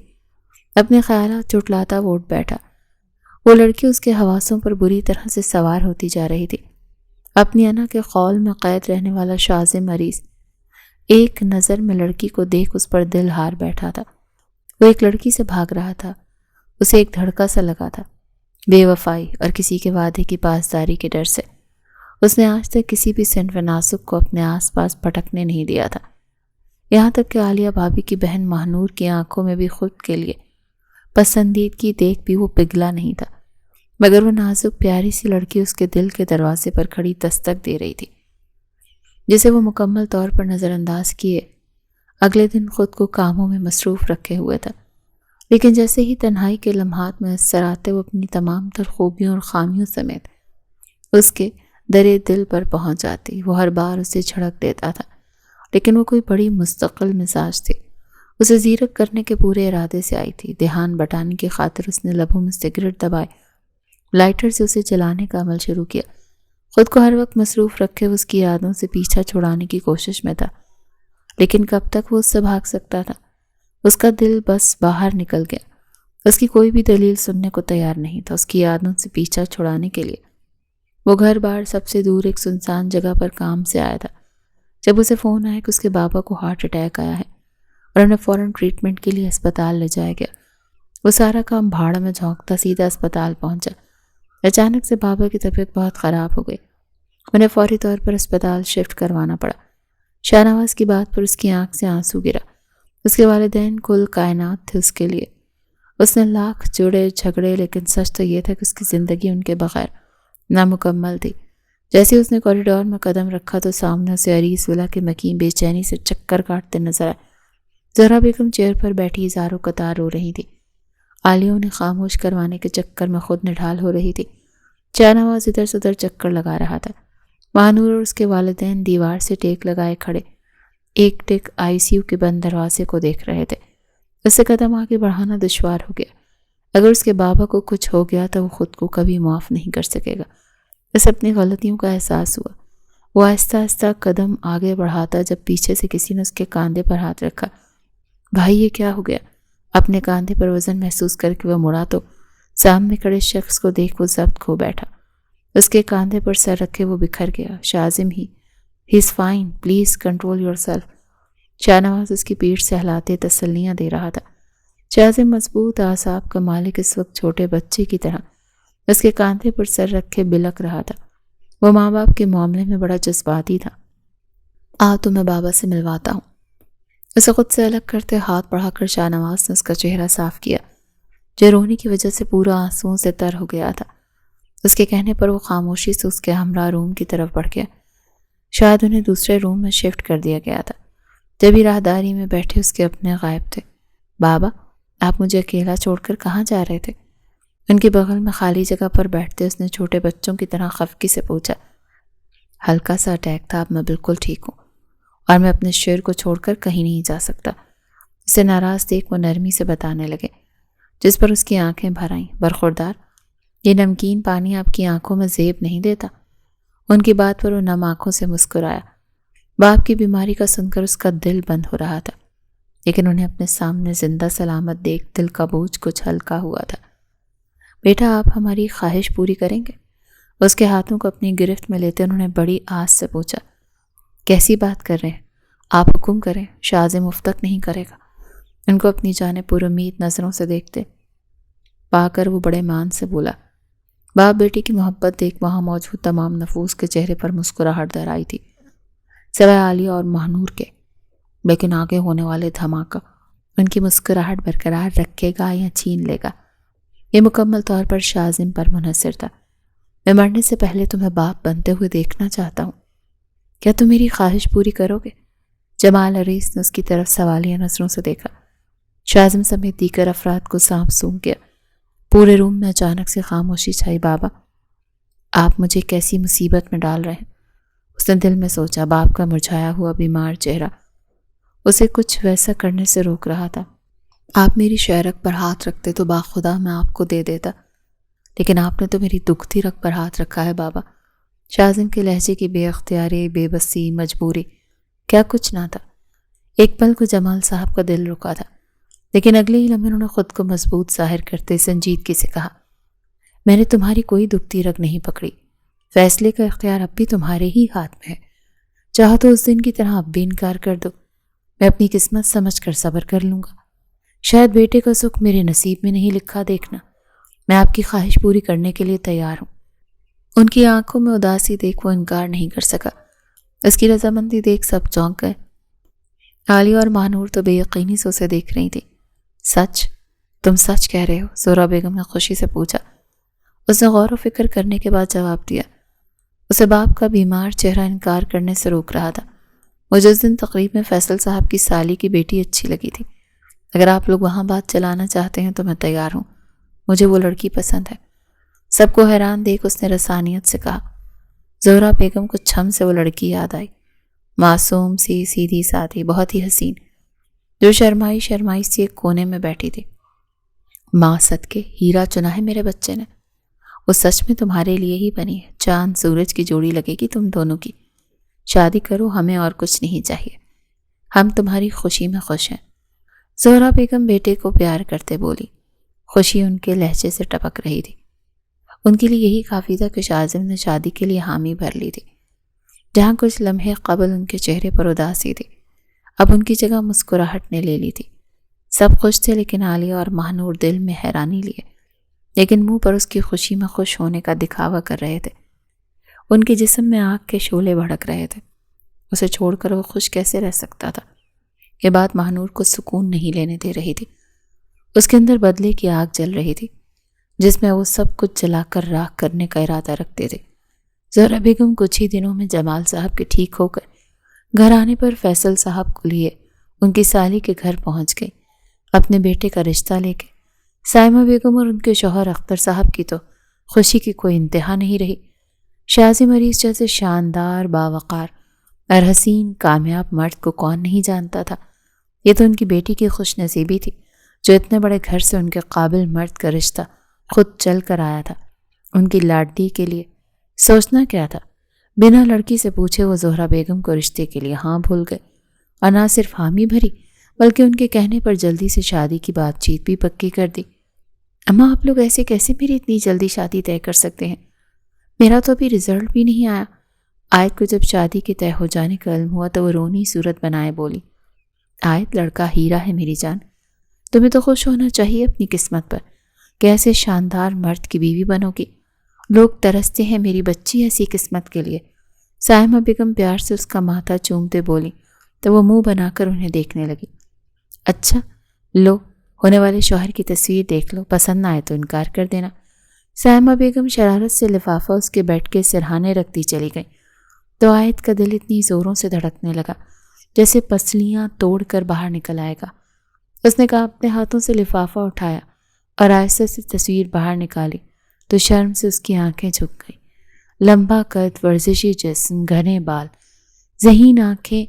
اپنے خیالات چٹلاتا وہ اٹھ بیٹھا۔ وہ لڑکی اس کے حواسوں پر بری طرح سے سوار ہوتی جا رہی تھی۔ اپنی انا کے قول میں قید رہنے والا شاذم مریض ایک نظر میں لڑکی کو دیکھ اس پر دل ہار بیٹھا تھا۔ وہ ایک لڑکی سے بھاگ رہا تھا، اسے ایک دھڑکا سا لگا تھا، بے وفائی اور کسی کے وعدے کی پاسداری کے ڈر سے۔ اس نے آج تک کسی بھی صنف ناسک کو اپنے آس پاس بھٹکنے نہیں دیا تھا، یہاں تک کہ عالیہ بھابی کی بہن ماہنور کی آنکھوں میں بھی خود کے لیے پسندیدگی دیکھ بھی وہ پگھلا نہیں تھا، مگر وہ نازک پیاری سی لڑکی اس کے دل کے دروازے پر کھڑی دستک دے رہی تھی، جسے وہ مکمل طور پر نظر انداز کیے اگلے دن خود کو کاموں میں مصروف رکھے ہوئے تھا۔ لیکن جیسے ہی تنہائی کے لمحات میسر آتے وہ اپنی تمام تر خوبیوں اور خامیوں سمیت اس کے درے دل پر پہنچ جاتی۔ وہ ہر بار اسے جھڑک دیتا تھا، لیکن وہ کوئی بڑی مستقل مزاج تھی، اسے زیرک کرنے کے پورے ارادے سے آئی تھی۔ دھیان بٹانے کی خاطر اس نے لبوں میں سگریٹ دبائے، لائٹر سے اسے جلانے کا عمل شروع کیا۔ خود کو ہر وقت مصروف رکھے اس کی یادوں سے پیچھا چھڑانے کی کوشش میں تھا، لیکن کب تک وہ اس سے بھاگ سکتا تھا؟ اس کا دل بس باہر نکل گیا، اس کی کوئی بھی دلیل سننے کو تیار نہیں تھا۔ اس کی یادوں سے پیچھا چھڑانے کے لیے وہ گھر بار سب سے دور ایک سنسان جگہ پر کام سے آیا تھا، جب اسے فون آیا کہ اس کے بابا کو ہارٹ اٹیک آیا ہے اور انہیں فوراً ٹریٹمنٹ کے لیے اسپتال لے جایا گیا۔ وہ سارا کام بھاڑ میں جھونکتا سیدھا اسپتال پہنچا۔ اچانک سے بابا کی طبیعت بہت خراب ہو گئی، انہیں فوری طور پر اسپتال شفٹ کروانا پڑا۔ شاہنواز کی بات پر اس کی آنکھ سے آنسو گرا۔ اس کے والدین کل کائنات تھے اس کے لیے۔ اس نے لاکھ جڑے جھگڑے، لیکن سچ تو یہ تھا کہ اس کی زندگی ان کے بغیر نامکمل تھی۔ جیسے اس نے کوریڈور میں قدم رکھا تو سامنے اسے عریس ولا کے مکین بے چینی سے چکر کاٹتے نظر آئے۔ زہرا بیگم چیئر پر بیٹھی زاروں قطار رو رہی تھی۔ عالیہ انہیں خاموش کروانے کے چکر میں خود نڈھال ہو رہی تھی۔ شاہنواز ادھر سے ادھر چکر لگا رہا تھا۔ ماہنور اور اس کے والدین دیوار سے ٹیک لگائے کھڑے ایک ٹک آئی سی یو کے بند دروازے کو دیکھ رہے تھے۔ اس سے قدم آگے بڑھانا دشوار ہو گیا۔ اگر اس کے بابا کو کچھ ہو گیا تو وہ خود کو کبھی معاف نہیں کر سکے گا۔ اسے اپنی غلطیوں کا احساس ہوا۔ وہ آہستہ آہستہ قدم آگے بڑھاتا جب پیچھے سے کسی نے اس کے کاندھے پر ہاتھ رکھا۔ بھائی یہ کیا ہو گیا؟ اپنے کاندھے پر وزن محسوس کر کے وہ مڑا تو سامنے کھڑے شخص کو دیکھ وہ ضبط کھو بیٹھا۔ اس کے کاندھے پر سر رکھے وہ بکھر گیا۔ Shazim he is fine, please control yourself. Shah Nawaz اس کی پیٹھ سے ہلاتے تسلیاں دے رہا تھا۔ شاذم مضبوط اعصاب کا مالک اس وقت چھوٹے بچے کی طرح اس کے کاندھے پر سر رکھے بلک رہا تھا۔ وہ ماں باپ کے معاملے میں بڑا جذباتی تھا۔ تو میں بابا سے ملواتا ہوں۔ اسے خود سے الگ کرتے ہاتھ بڑھا کر شاہ نواز نے اس کا چہرہ صاف کیا جو رونے کی وجہ سے پورا آنسوؤں سے تر ہو گیا تھا۔ اس کے کہنے پر وہ خاموشی سے اس کے ہمراہ روم کی طرف بڑھ گیا۔ شاید انہیں دوسرے روم میں شفٹ کر دیا گیا تھا۔ جبھی راہداری میں بیٹھے اس کے اپنے غائب تھے۔ بابا آپ مجھے اکیلا چھوڑ کر کہاں جا رہے تھے؟ ان کے بغل میں خالی جگہ پر بیٹھتے اس نے چھوٹے بچوں کی طرح خفگی سے پوچھا۔ ہلکا سا اٹیک تھا، اب میں بالکل ٹھیک ہوں اور میں اپنے شیر کو چھوڑ کر کہیں نہیں جا سکتا۔ اسے ناراض دیکھ وہ نرمی سے بتانے لگے، جس پر اس کی آنکھیں بھر آئیں۔ برخوردار، یہ نمکین پانی آپ کی آنکھوں میں زیب نہیں دیتا؟ ان کی بات پر وہ نم آنکھوں سے مسکرایا۔ باپ کی بیماری کا سن کر اس کا دل بند ہو رہا تھا، لیکن انہیں اپنے سامنے زندہ سلامت دیکھ دل کا بوجھ کچھ ہلکا ہوا تھا۔ بیٹا آپ ہماری خواہش پوری کریں گے؟ اس کے ہاتھوں کو اپنی گرفت میں لیتے انہوں نے بڑی آس سے پوچھا۔ کیسی بات کر رہے ہیں؟ آپ حکم کریں، شاذم مفتک نہیں کرے گا۔ ان کو اپنی جانب پر امید نظروں سے دیکھتے پا کر وہ بڑے مان سے بولا۔ باپ بیٹی کی محبت دیکھ وہاں موجود تمام نفوس کے چہرے پر مسکراہٹ در آئی تھی، سوائے عالیہ اور مہنور کے۔ لیکن آگے ہونے والے دھماکہ ان کی مسکراہٹ برقرار رکھے گا یا چھین لے گا، یہ مکمل طور پر شاذم پر منحصر تھا۔ میں مرنے سے پہلے تمہیں باپ بنتے ہوئے دیکھنا چاہتا ہوں، کیا تم میری خواہش پوری کرو گے؟ جمال عریس نے اس کی طرف سوالیہ نظروں سے دیکھا۔ شاذم سمیت دیگر افراد کو سانپ سونگھ گیا۔ پورے روم میں اچانک سے خاموشی چھائی۔ بابا آپ مجھے کیسی مصیبت میں ڈال رہے ہیں؟ اس نے دل میں سوچا۔ باپ کا مرجھایا ہوا بیمار چہرہ اسے کچھ ویسا کرنے سے روک رہا تھا۔ آپ میری شہرک پر ہاتھ رکھتے تو باخدا میں آپ کو دے دیتا، لیکن آپ نے تو میری دکھتی رگ پر ہاتھ رکھا ہے بابا۔ شاذم کے لہجے کی بے اختیاری، بے بسی، مجبوری کیا کچھ نہ تھا۔ ایک پل کو جمال صاحب کا دل رکا تھا، لیکن اگلے ہی لمحے انہوں نے خود کو مضبوط ظاہر کرتے سنجیدگی سے کہا، میں نے تمہاری کوئی دکھتی رگ نہیں پکڑی، فیصلے کا اختیار اب بھی تمہارے ہی ہاتھ میں ہے۔ چاہو تو اس دن کی طرح اب بھی انکار کر دو، میں اپنی قسمت سمجھ کر صبر کر لوں گا۔ شاید بیٹے کا سکھ میرے نصیب میں نہیں لکھا، دیکھنا میں آپ کی خواہش پوری کرنے کے لیے تیار ہوں۔ ان کی آنکھوں میں اداسی دیکھ وہ انکار نہیں کر سکا۔ اس کی رضامندی دیکھ سب چونک گئے۔ عالیہ اور مہنور تو بے یقینی سے اسے دیکھ رہی تھی۔ سچ؟ تم سچ کہہ رہے ہو؟ زہرا بیگم نے خوشی سے پوچھا۔ اس نے غور و فکر کرنے کے بعد جواب دیا۔ اسے باپ کا بیمار چہرہ انکار کرنے سے روک رہا تھا۔ مجھے اس دن تقریب میں فیصل صاحب کی سالی کی بیٹی اچھی لگی تھی۔ اگر آپ لوگ وہاں بات چلانا چاہتے ہیں تو میں تیار ہوں، مجھے وہ لڑکی پسند ہے۔ سب کو حیران دیکھ اس نے رسانیت سے کہا۔ زہرا بیگم کو چھم سے وہ لڑکی یاد آئی، معصوم سی، سیدھی سادھی، بہت ہی حسین، جو شرمائی سی ایک کونے میں بیٹھی تھی۔ ماں صدقے ہیرا چنا ہے میرے بچے نے، وہ سچ میں تمہارے لیے ہی بنی ہے، چاند سورج کی جوڑی لگے گی تم دونوں کی۔ شادی کرو، ہمیں اور کچھ نہیں چاہیے، ہم تمہاری خوشی میں خوش ہیں۔ زہرا بیگم بیٹے کو پیار کرتے بولی۔ خوشی ان کے لہجے سے ٹپک رہی تھی۔ ان کے لیے یہی کافی تھا کہ شاذم نے شادی کے لیے حامی بھر لی تھی۔ جہاں کچھ لمحے قبل ان کے چہرے پر اداسی تھی، اب ان کی جگہ مسکراہٹ نے لے لی تھی۔ سب خوش تھے، لیکن عالیہ اور مہنور دل میں حیرانی لیے، لیکن منہ پر اس کی خوشی میں خوش ہونے کا دکھاوا کر رہے تھے۔ ان کے جسم میں آگ کے شعلے بھڑک رہے تھے۔ اسے چھوڑ کر وہ خوش کیسے رہ سکتا تھا؟ یہ بات مہنور کو سکون نہیں لینے دے رہی تھی۔ اس کے اندر بدلے کی آگ جل رہی تھی، جس میں وہ سب کچھ جلا کر راکھ کرنے کا ارادہ رکھتے تھے۔ زہرا بیگم کچھ ہی دنوں میں جمال صاحب کے ٹھیک ہو کر گھر آنے پر فیصل صاحب کو لیے ان کی سالی کے گھر پہنچ گئی، اپنے بیٹے کا رشتہ لے کے۔ سائمہ بیگم اور ان کے شوہر اختر صاحب کی تو خوشی کی کوئی انتہا نہیں رہی۔ شاذم عریس جیسے شاندار، باوقار اور حسین کامیاب مرد کو کون نہیں جانتا تھا؟ یہ تو ان کی بیٹی کی خوش نصیبی تھی، جو اتنے بڑے گھر سے ان کے قابل مرد کا رشتہ خود چل کر آیا تھا۔ ان کی لاڈلی کے لیے سوچنا کیا تھا؟ بنا لڑکی سے پوچھے وہ زہرا بیگم کو رشتے کے لیے ہاں بھول گئے، اور نہ صرف حامی بھری بلکہ ان کے کہنے پر جلدی سے شادی کی بات چیت بھی پکی کر دی۔ اماں آپ لوگ ایسے کیسے میری اتنی جلدی شادی طے کر سکتے ہیں؟ میرا تو ابھی رزلٹ بھی نہیں آیا۔ آیت کو جب شادی کے طے ہو جانے کا علم ہوا تو وہ رونی صورت بنائے بولی، آیت لڑکا ہیرا ہے میری جان، تمہیں تو خوش ہونا چاہیے اپنی قسمت پر کہ ایسے شاندار مرد کی بیوی بنو گی۔ لوگ ترستے ہیں میری بچی ایسی قسمت کے لیے۔ سائمہ بیگم پیار سے اس کا ماتھا چومتے بولی تو وہ منہ بنا کر انہیں دیکھنے لگی۔ اچھا لو، ہونے والے شوہر کی تصویر دیکھ لو، پسند نہ آئے تو انکار کر دینا۔ سائمہ بیگم شرارت سے لفافہ اس کے بیٹھ کے سرہانے رکھتی چلی گئی تو آیت کا دل اتنی زوروں سے دھڑکنے لگا جیسے پسلیاں توڑ کر باہر نکل آئے گا۔ اس نے کہا اپنے ہاتھوں سے لفافہ اٹھایا اور آہستہ سے تصویر باہر نکالی تو شرم سے اس کی آنکھیں جھک گئیں۔ لمبا قد، ورزشی جسم، گھنے بال، ذہین آنکھیں،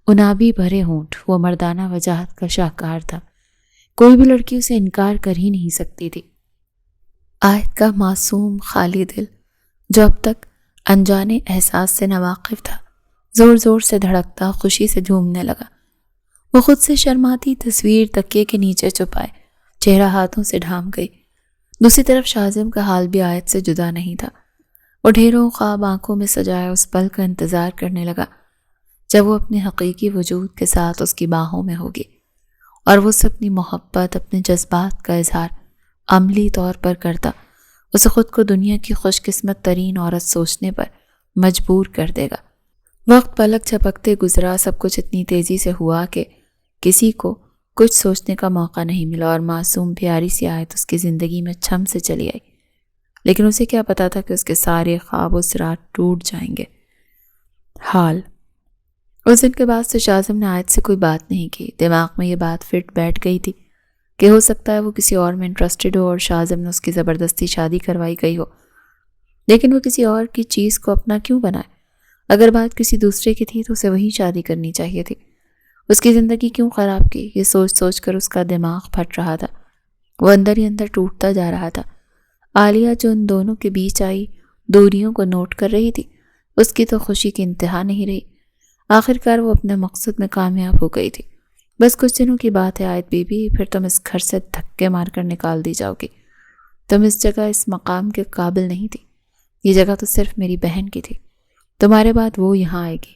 انابی بھرے ہونٹ، وہ مردانہ وجاہت کا شاہکار تھا۔ کوئی بھی لڑکی اسے انکار کر ہی نہیں سکتی تھی۔ آیت کا معصوم خالی دل جو اب تک انجانے احساس سے ناواقف تھا، زور زور سے دھڑکتا، خوشی سے جھومنے لگا۔ وہ خود سے شرماتی تصویر تکیے کے نیچے چھپائے چہرہ ہاتھوں سے ڈھانپ گئی۔ دوسری طرف شازم کا حال بھی آیت سے جدا نہیں تھا۔ وہ ڈھیروں خواب آنکھوں میں سجائے اس پل کا انتظار کرنے لگا جب وہ اپنے حقیقی وجود کے ساتھ اس کی باہوں میں ہوگی اور وہ اسے اپنی محبت، اپنے جذبات کا اظہار عملی طور پر کرتا، اسے خود کو دنیا کی خوش قسمت ترین عورت سوچنے پر مجبور کر دے گا۔ وقت پلک جھپکتے گزرا، سب کچھ اتنی تیزی سے ہوا کہ کسی کو کچھ سوچنے کا موقع نہیں ملا اور معصوم پیاری سی آیت اس کی زندگی میں چھم سے چلی آئی۔ لیکن اسے کیا پتا تھا کہ اس کے سارے خواب اس رات ٹوٹ جائیں گے۔ حال اس دن کے بعد سے شازم نے آیت سے کوئی بات نہیں کی۔ دماغ میں یہ بات فٹ بیٹھ گئی تھی کہ ہو سکتا ہے وہ کسی اور میں انٹرسٹڈ ہو اور شازم نے اس کی زبردستی شادی کروائی گئی ہو، لیکن وہ کسی اور کی چیز کو اپنا کیوں بنائے؟ اگر بات کسی دوسرے کی تھی تو اسے وہی شادی کرنی چاہیے تھی۔ اس کی زندگی کیوں خراب کی؟ یہ سوچ سوچ کر اس کا دماغ پھٹ رہا تھا، وہ اندر ہی اندر ٹوٹتا جا رہا تھا۔ عالیہ جو ان دونوں کے بیچ آئی دوریوں کو نوٹ کر رہی تھی، اس کی تو خوشی کی انتہا نہیں رہی۔ آخرکار وہ اپنے مقصد میں کامیاب ہو گئی تھی۔ بس کچھ دنوں کی بات ہے آیت بی بی، پھر تم اس گھر سے دھکے مار کر نکال دی جاؤ گی۔ تم اس جگہ، اس مقام کے قابل نہیں تھی۔ یہ جگہ تو صرف میری بہن کی تھی، تمہارے بعد وہ یہاں آئے گی،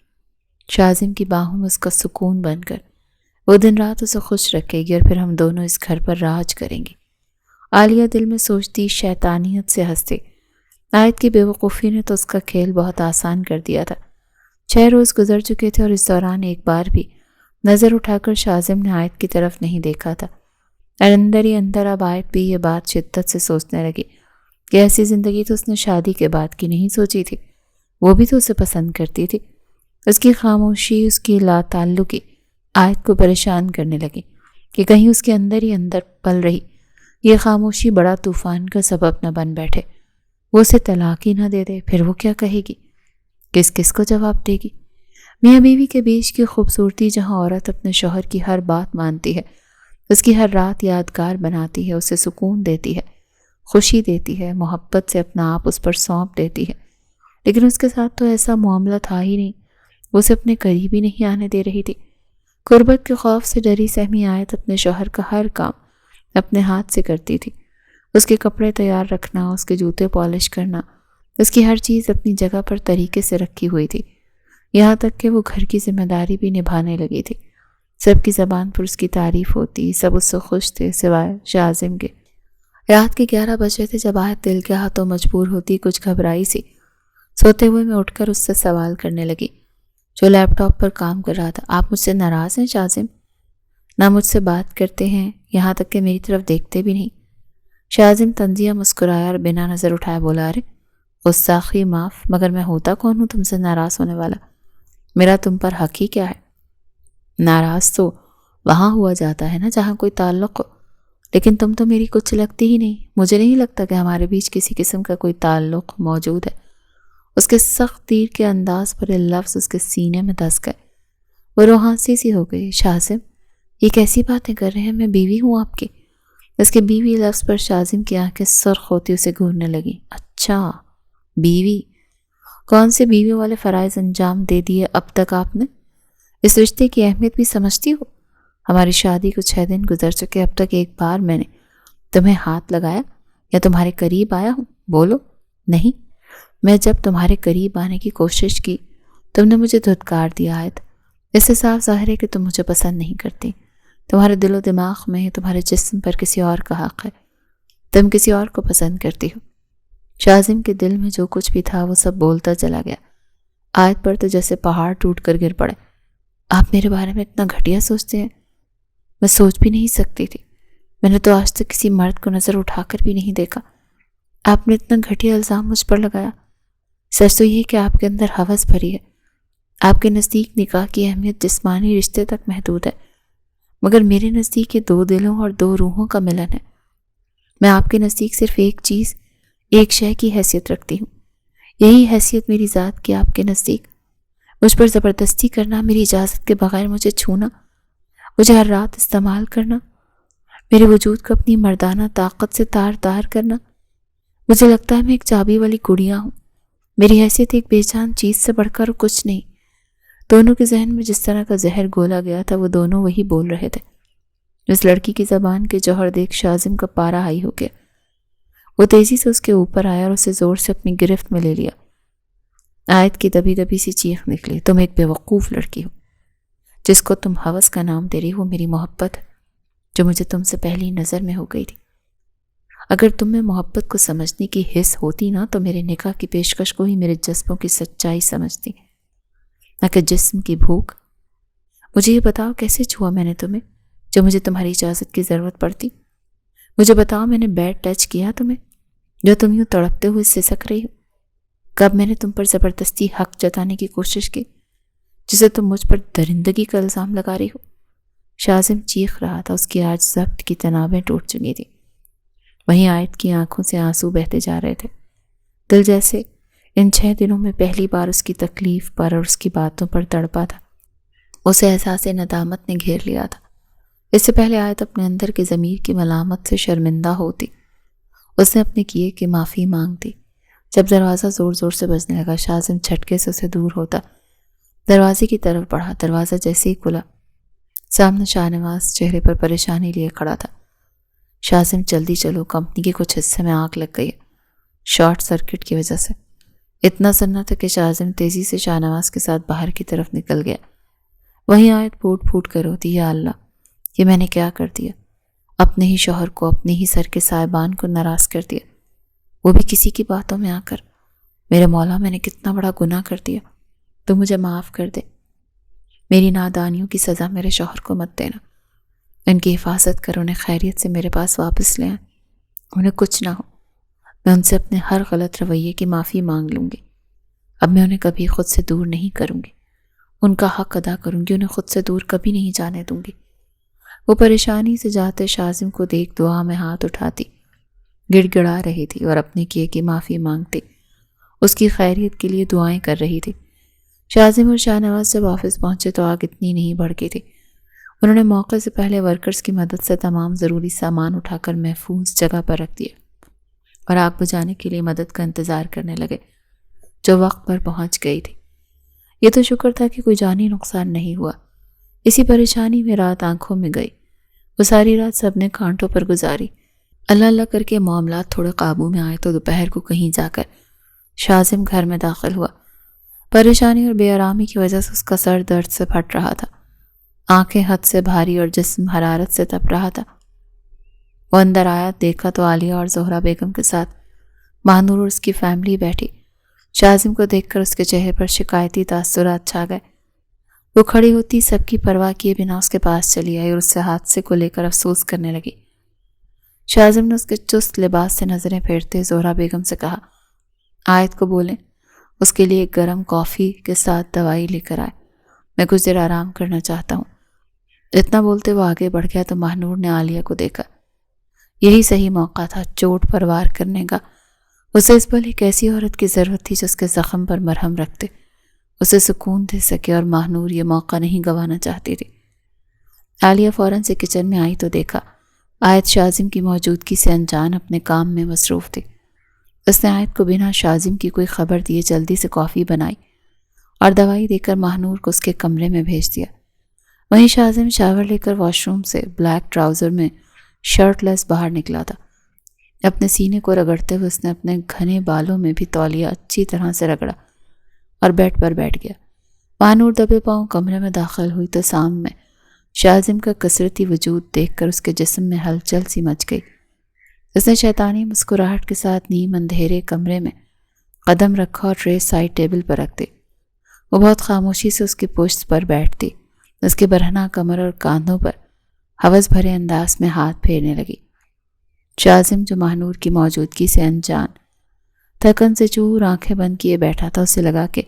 شازم کی باہوں میں اس کا سکون بن کر۔ وہ دن رات اسے خوش رکھے گی اور پھر ہم دونوں اس گھر پر راج کریں گے۔ عالیہ دل میں سوچتی، شیطانیت سے ہنستی۔ آیت کی بے وقوفی نے تو اس کا کھیل بہت آسان کر دیا تھا۔ 6 روز گزر چکے تھے اور اس دوران ایک بار بھی نظر اٹھا کر شازم نے آیت کی طرف نہیں دیکھا تھا۔ اور اندر ہی اندر اب آیت بھی یہ بات شدت سے سوچنے لگی کہ ایسی زندگی تو اس نے شادی کے بعد کی نہیں سوچی تھی۔ وہ بھی تو اسے پسند کرتی تھی۔ اس کی خاموشی، اس کی لا تعلقی آیت کو پریشان کرنے لگی کہ کہیں اس کے اندر ہی اندر پل رہی یہ خاموشی بڑا طوفان کا سبب نہ بن بیٹھے۔ وہ اسے طلاق ہی نہ دے دے، پھر وہ کیا کہے گی؟ کس کس کو جواب دے گی؟ میاں بیوی کے بیچ کی خوبصورتی جہاں عورت اپنے شوہر کی ہر بات مانتی ہے، اس کی ہر رات یادگار بناتی ہے، اسے سکون دیتی ہے، خوشی دیتی ہے، محبت سے اپنا آپ اس پر سونپ دیتی ہے، لیکن اس کے ساتھ تو ایسا معاملہ تھا ہی نہیں۔ وہ اسے اپنے قریب ہی نہیں آنے دے رہی تھی۔ قربت کے خوف سے ڈری سہمی آیت اپنے شوہر کا ہر کام اپنے ہاتھ سے کرتی تھی۔ اس کے کپڑے تیار رکھنا، اس کے جوتے پالش کرنا، اس کی ہر چیز اپنی جگہ پر طریقے سے رکھی ہوئی تھی، یہاں تک کہ وہ گھر کی ذمہ داری بھی نبھانے لگی تھی۔ سب کی زبان پر اس کی تعریف ہوتی، سب اس سے خوش تھے سوائے شازم کے۔ رات کے 11 بجے تھے جب آیت دل کے ہاتھوں مجبور ہوتی، کچھ گھبرائی سی سوتے ہوئے میں اٹھ کر اس سے سوال کرنے لگی جو لیپ ٹاپ پر کام کر رہا تھا۔ آپ مجھ سے ناراض ہیں شازم؟ نہ مجھ سے بات کرتے ہیں، یہاں تک کہ میری طرف دیکھتے بھی نہیں۔ شازم طنزیہ مسکرایا اور بنا نظر اٹھائے بولا، ارے غصاخی معاف، مگر میں ہوتا کون ہوں تم سے ناراض ہونے والا؟ میرا تم پر حق ہی کیا ہے؟ ناراض تو وہاں ہوا جاتا ہے نا جہاں کوئی تعلق ہو، لیکن تم تو میری کچھ لگتی ہی نہیں۔ مجھے نہیں لگتا کہ ہمارے بیچ کسی قسم کا کوئی تعلق موجود ہے۔ اس کے سخت تیر کے انداز پر یہ لفظ اس کے سینے میں دھس گئے۔ وہ روحانسی سی ہو گئی۔ شازم یہ کیسی باتیں کر رہے ہیں؟ میں بیوی ہوں آپ کی۔ اس کے بیوی لفظ پر شازم کی آنکھیں سرخ ہوتی اسے گھورنے لگی۔ اچھا بیوی؟ کون سے بیویوں والے فرائض انجام دے دیے اب تک آپ نے؟ اس رشتے کی اہمیت بھی سمجھتی ہو؟ ہماری شادی کو 6 دن گزر چکے، اب تک ایک بار میں نے تمہیں ہاتھ لگایا یا تمہارے قریب آیا ہوں؟ بولو۔ نہیں، میں جب تمہارے قریب آنے کی کوشش کی تم نے مجھے دھتکار دیا آیت۔ اس سے صاف ظاہر ہے کہ تم مجھے پسند نہیں کرتی۔ تمہارے دل و دماغ میں تمہارے جسم پر کسی اور کا حق ہے، تم کسی اور کو پسند کرتی ہو۔ شاذم کے دل میں جو کچھ بھی تھا وہ سب بولتا چلا گیا۔ آیت پر تو جیسے پہاڑ ٹوٹ کر گر پڑے۔ آپ میرے بارے میں اتنا گھٹیا سوچتے ہیں؟ میں سوچ بھی نہیں سکتی تھی، میں نے تو آج تک کسی مرد کو نظر اٹھا کر بھی نہیں دیکھا۔ آپ نے اتنا گھٹیا الزام مجھ پر لگایا۔ سچ تو یہ کہ آپ کے اندر ہوس بھری ہے۔ آپ کے نزدیک نکاح کی اہمیت جسمانی رشتے تک محدود ہے، مگر میرے نزدیک یہ 2 دلوں اور 2 روحوں کا ملن ہے۔ میں آپ کے نزدیک صرف ایک چیز، ایک شے کی حیثیت رکھتی ہوں۔ یہی حیثیت میری ذات کی آپ کے نزدیک۔ مجھ پر زبردستی کرنا، میری اجازت کے بغیر مجھے چھونا، مجھے ہر رات استعمال کرنا، میرے وجود کو اپنی مردانہ طاقت سے تار تار کرنا۔ مجھے لگتا ہے میں ایک چابی والی گڑیا ہوں۔ میری حیثیت ایک بے جان چیز سے بڑھ کر کچھ نہیں۔ دونوں کے ذہن میں جس طرح کا زہر گھولا گیا تھا وہ دونوں وہی بول رہے تھے۔ اس لڑکی کی زبان کے جوہر دیکھ شاذم کا پارا ہائی ہو گیا۔ وہ تیزی سے اس کے اوپر آیا اور اسے زور سے اپنی گرفت میں لے لیا۔ آیت کی دبی دبی سی چیخ نکلی، تم ایک بیوقوف لڑکی ہو۔ جس کو تم ہوس کا نام دے رہی ہو میری محبت ہے، جو مجھے تم سے پہلی نظر میں ہو گئی تھی۔ اگر تم میں محبت کو سمجھنے کی حس ہوتی نا تو میرے نکاح کی پیشکش کو ہی میرے جذبوں کی سچائی سمجھتی، نہ کہ جسم کی بھوک۔ مجھے یہ بتاؤ کیسے چھوا میں نے تمہیں جو مجھے تمہاری اجازت کی ضرورت پڑتی؟ مجھے بتاؤ میں نے بیڈ ٹچ کیا تمہیں جو تم یوں تڑپتے ہوئے سسک رہی ہو؟ کب میں نے تم پر زبردستی حق جتانے کی کوشش کی جسے تم مجھ پر درندگی کا الزام لگا رہی ہو؟ شاذم چیخ رہا تھا، اس کی آج ضبط کی تنابیں ٹوٹ چکی تھی۔ وہیں آیت کی آنکھوں سے آنسو بہتے جا رہے تھے۔ دل جیسے ان 6 دنوں میں پہلی بار اس کی تکلیف پر اور اس کی باتوں پر تڑپا تھا۔ اسے احساس ندامت نے گھیر لیا تھا۔ اس سے پہلے آیت اپنے اندر کے ضمیر کی ملامت سے شرمندہ ہوتی، اس نے اپنے کیے کی معافی مانگتی۔ جب دروازہ زور زور سے بجنے لگا شاذم جھٹکے سے اسے دور ہوتا، دروازے کی طرف بڑھا۔ دروازہ جیسے ہی کھلا سامنے شاہ نواز چہرے پر پریشانی لیے کھڑا تھا۔ شاذم جلدی چلو، کمپنی کے کچھ حصے میں آگ لگ گئی ہے، شارٹ سرکٹ کی وجہ سے۔ اتنا سننا تھا کہ شاذم تیزی سے شاہ نواز کے ساتھ باہر کی طرف نکل گیا۔ وہیں آیت پھوٹ پھوٹ کر روتی، یا اللہ، یہ میں نے کیا کر دیا؟ اپنے ہی شوہر کو، اپنے ہی سر کے سائبان کو ناراض کر دیا، وہ بھی کسی کی باتوں میں آ کر۔ میرے مولا، میں نے کتنا بڑا گناہ کر دیا، تو مجھے معاف کر دے۔ میری نادانیوں کی سزا میرے شوہر کو مت دینا، ان کی حفاظت کر، انہیں خیریت سے میرے پاس واپس لے آئیں، انہیں کچھ نہ ہو۔ میں ان سے اپنے ہر غلط رویے کی معافی مانگ لوں گی۔ اب میں انہیں کبھی خود سے دور نہیں کروں گی، ان کا حق ادا کروں گی، انہیں خود سے دور کبھی نہیں جانے دوں گی۔ وہ پریشانی سے جاتے شاذم کو دیکھ دعا میں ہاتھ اٹھاتی، گڑ گڑا رہی تھی اور اپنے کیے کی معافی مانگتی، اس کی خیریت کے لیے دعائیں کر رہی تھی۔ شاذم اور شاہ نواز جب آفس پہنچے تو آگ اتنی نہیں بڑھ گئی تھی۔ انہوں نے موقع سے پہلے ورکرز کی مدد سے تمام ضروری سامان اٹھا کر محفوظ جگہ پر رکھ دیا اور آگ بجھانے کے لیے مدد کا انتظار کرنے لگے جو وقت پر پہنچ گئی تھی۔ یہ تو شکر تھا کہ کوئی جانی نقصان نہیں ہوا۔ اسی پریشانی میں رات آنکھوں میں گئی۔ وہ ساری رات سب نے کانٹوں پر گزاری۔ اللہ اللہ کر کے معاملات تھوڑے قابو میں آئے تو دوپہر کو کہیں جا کر شاذم گھر میں داخل ہوا۔ پریشانی اور بے آرامی کی وجہ سے اس کا سر درد سے پھٹ رہا تھا، آنکھیں حد سے بھاری اور جسم حرارت سے تپ رہا تھا۔ وہ اندر آیا، دیکھا تو عالیہ اور زہرا بیگم کے ساتھ ماہنور اور اس کی فیملی بیٹھی۔ شاذم کو دیکھ کر اس کے چہرے پر شکایتی تاثرات چھا گئے۔ وہ کھڑی ہوتی سب کی پرواہ کیے بنا اس کے پاس چلی آئی اور اس سے حادثے کو لے کر افسوس کرنے لگی۔ شاذم نے اس کے چست لباس سے نظریں پھیرتے زہرا بیگم سے کہا، آیت کو بولیں اس کے لیے ایک گرم کافی کے ساتھ دوائی لے کر آئے، میں کچھ دیر آرام کرنا چاہتا ہوں۔ اتنا بولتے وہ آگے بڑھ گیا تو ماہنور نے عالیہ کو دیکھا۔ یہی صحیح موقع تھا چوٹ پر وار کرنے کا۔ اسے اس پل ایک ایسی عورت کی ضرورت تھی جس کے زخم پر مرہم رکھتے، اسے سکون دے سکے، اور ماہنور یہ موقع نہیں گنوانا چاہتی تھی۔ عالیہ فوراً سے کچن میں آئی تو دیکھا آیت شاذم کی موجودگی سے انجان اپنے کام میں مصروف تھی۔ اس نے آیت کو بنا شازم کی کوئی خبر دیے جلدی سے کافی بنائی اور دوائی دے کر ماہنور کو اس کے کمرے میں بھیج دیا۔ وہیں شازم شاور لے کر واش روم سے بلیک ٹراؤزر میں شرٹ لیس باہر نکلا تھا۔ اپنے سینے کو رگڑتے ہوئے اس نے اپنے گھنے بالوں میں بھی تولیہ اچھی طرح سے رگڑا اور بیڈ پر بیٹھ گیا۔ ماہنور دبے پاؤں کمرے میں داخل ہوئی تو سامنے شازم کا کثرتی وجود دیکھ کر اس کے جسم میں ہلچل سی مچ گئی۔ اس نے شیطانی مسکراہٹ کے ساتھ نیم اندھیرے کمرے میں قدم رکھا اور ٹرے سائڈ ٹیبل پر رکھ دی۔ وہ بہت خاموشی سے اس کی پشت پر بیٹھتی، اس کے برہنہ کمر اور کاندھوں پر ہوس بھرے انداز میں ہاتھ پھیرنے لگی۔ شازم جو ماہنور کی موجودگی سے انجان، تھکن سے چور آنکھیں بند کیے بیٹھا تھا، اسے لگا کہ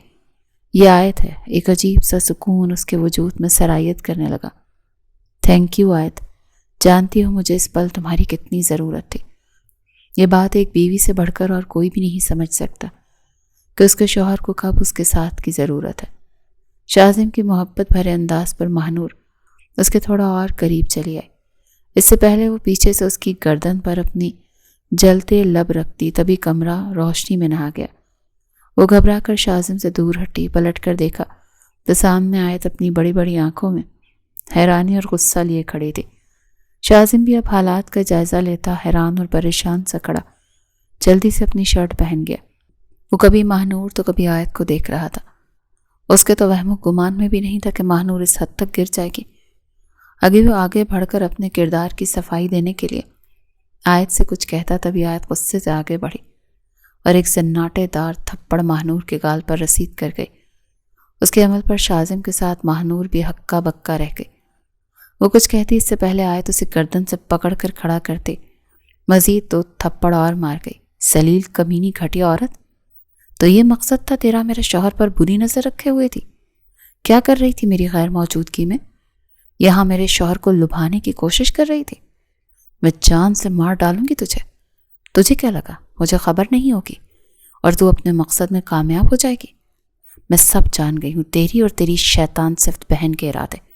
یہ آیت ہے۔ ایک عجیب سا سکون اس کے وجود میں سرایت کرنے لگا۔ تھینک یو آیت، جانتی ہو مجھے اس پل تمہاری کتنی ضرورت تھی۔ یہ بات ایک بیوی سے بڑھ کر اور کوئی بھی نہیں سمجھ سکتا کہ اس کے شوہر کو کب اس کے ساتھ کی ضرورت ہے۔ شازم کی محبت بھرے انداز پر ماہنور اس کے تھوڑا اور قریب چلی آئی۔ اس سے پہلے وہ پیچھے سے اس کی گردن پر اپنی جلتے لب رکھتی، تبھی کمرہ روشنی میں نہا گیا۔ وہ گھبرا کر شازم سے دور ہٹی، پلٹ کر دیکھا تو سامنے آیت اپنی بڑی بڑی آنکھوں میں حیرانی اور غصہ لیے کھڑی تھی۔ شازم بھی اب حالات کا جائزہ لیتا حیران اور پریشان سا کھڑا جلدی سے اپنی شرٹ پہن گیا۔ وہ کبھی ماہنور تو کبھی آیت کو دیکھ رہا تھا۔ اس کے تو وہم و گمان میں بھی نہیں تھا کہ ماہنور اس حد تک گر جائے گی۔ اگے وہ آگے بڑھ کر اپنے کردار کی صفائی دینے کے لیے آیت سے کچھ کہتا، تبھی آیت غصے سے آگے بڑھی اور ایک سناٹے دار تھپڑ ماہنور کے گال پر رسید کر گئی۔ اس کے عمل پر شازم کے ساتھ ماہنور بھی ہکا بکا رہ گئی۔ وہ کچھ کہتی اس سے پہلے آیت اسے گردن سے پکڑ کر کھڑا کرتے مزید 2 تھپڑ اور مار گئی۔ ذلیل کمینی گھٹیا عورت، تو یہ مقصد تھا تیرا میرے شوہر پر بری نظر رکھے ہوئے تھی؟ کیا کر رہی تھی میری غیر موجودگی میں؟ یہاں میرے شوہر کو لبھانے کی کوشش کر رہی تھی؟ میں جان سے مار ڈالوں گی تجھے۔ تجھے کیا لگا مجھے خبر نہیں ہوگی اور تو اپنے مقصد میں کامیاب ہو جائے گی؟ میں سب جان گئی ہوں، تیری اور تیری شیطان صفت بہن کے ارادے۔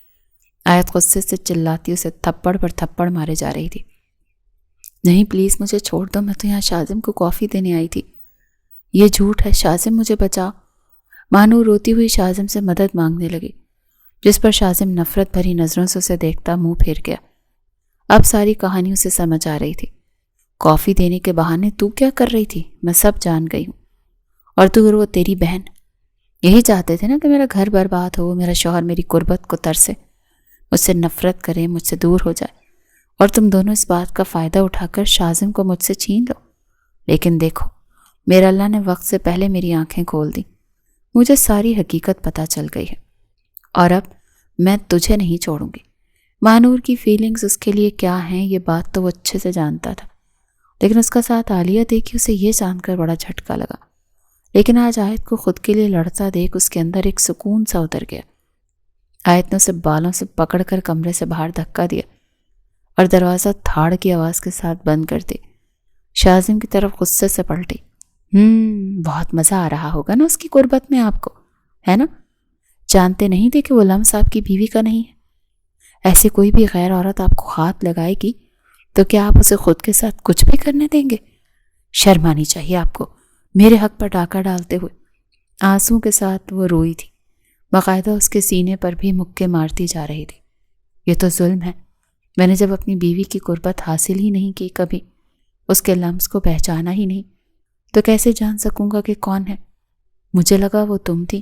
آیت غصے سے چلاتی اسے تھپڑ پر تھپڑ مارے جا رہی تھی۔ نہیں پلیز مجھے چھوڑ دو، میں تو یہاں شازم کو کافی دینے آئی تھی۔ یہ جھوٹ ہے شازم، مجھے بچا۔ ماہنور روتی ہوئی شازم سے مدد مانگنے لگی، جس پر شازم نفرت بھری نظروں سے اسے دیکھتا منہ پھیر گیا۔ اب ساری کہانی اسے سمجھ آ رہی تھی۔ کافی دینے کے بہانے تو کیا کر رہی تھی؟ میں سب جان گئی ہوں۔ اور تو اور وہ تیری بہن یہی چاہتے تھے نا کہ میرا گھر برباد ہو، میرا شوہر میری قربت کو ترسے، مجھ سے نفرت کرے، مجھ سے دور ہو جائے، اور تم دونوں اس بات کا فائدہ اٹھا کر شازم کو مجھ سے چھین لو۔ لیکن دیکھو، میرا اللہ نے وقت سے پہلے میری آنکھیں کھول دی، مجھے ساری حقیقت پتہ چل گئی ہے، اور اب میں تجھے نہیں چھوڑوں گی۔ ماہنور کی فیلنگز اس کے لیے کیا ہیں یہ بات تو وہ اچھے سے جانتا تھا، لیکن اس کا ساتھ عالیہ دیکھی اسے یہ جان کر بڑا جھٹکا لگا۔ لیکن آج آیت کو خود کے لیے لڑتا دیکھ اس کے اندر ایک سکون سا اتر گیا۔ آیت نے اسے بالوں سے پکڑ کر کمرے سے باہر دھکا دیا اور دروازہ تھاڑ کی آواز کے ساتھ بند کر دی۔ شازم کی طرف غصے سے پلٹی۔ بہت مزہ آ رہا ہوگا نا اس کی قربت میں آپ کو، ہے نا؟ جانتے نہیں تھے کہ وہ لمس آپ کی بیوی کا نہیں ہے؟ ایسی کوئی بھی غیر عورت آپ کو ہاتھ لگائے گی تو کیا آپ اسے خود کے ساتھ کچھ بھی کرنے دیں گے؟ شرم آنی چاہیے آپ کو، میرے حق پر ڈاکہ ڈالتے ہوئے۔ آنسوں کے ساتھ وہ روئی تھی، باقاعدہ اس کے سینے پر بھی مکے مارتی جا رہی تھی۔ یہ تو ظلم ہے، میں نے جب اپنی بیوی کی قربت حاصل ہی نہیں کی، کبھی اس کے لمس کو پہچانا ہی نہیں، تو کیسے جان سکوں گا کہ کون ہے؟ مجھے لگا وہ تم تھی۔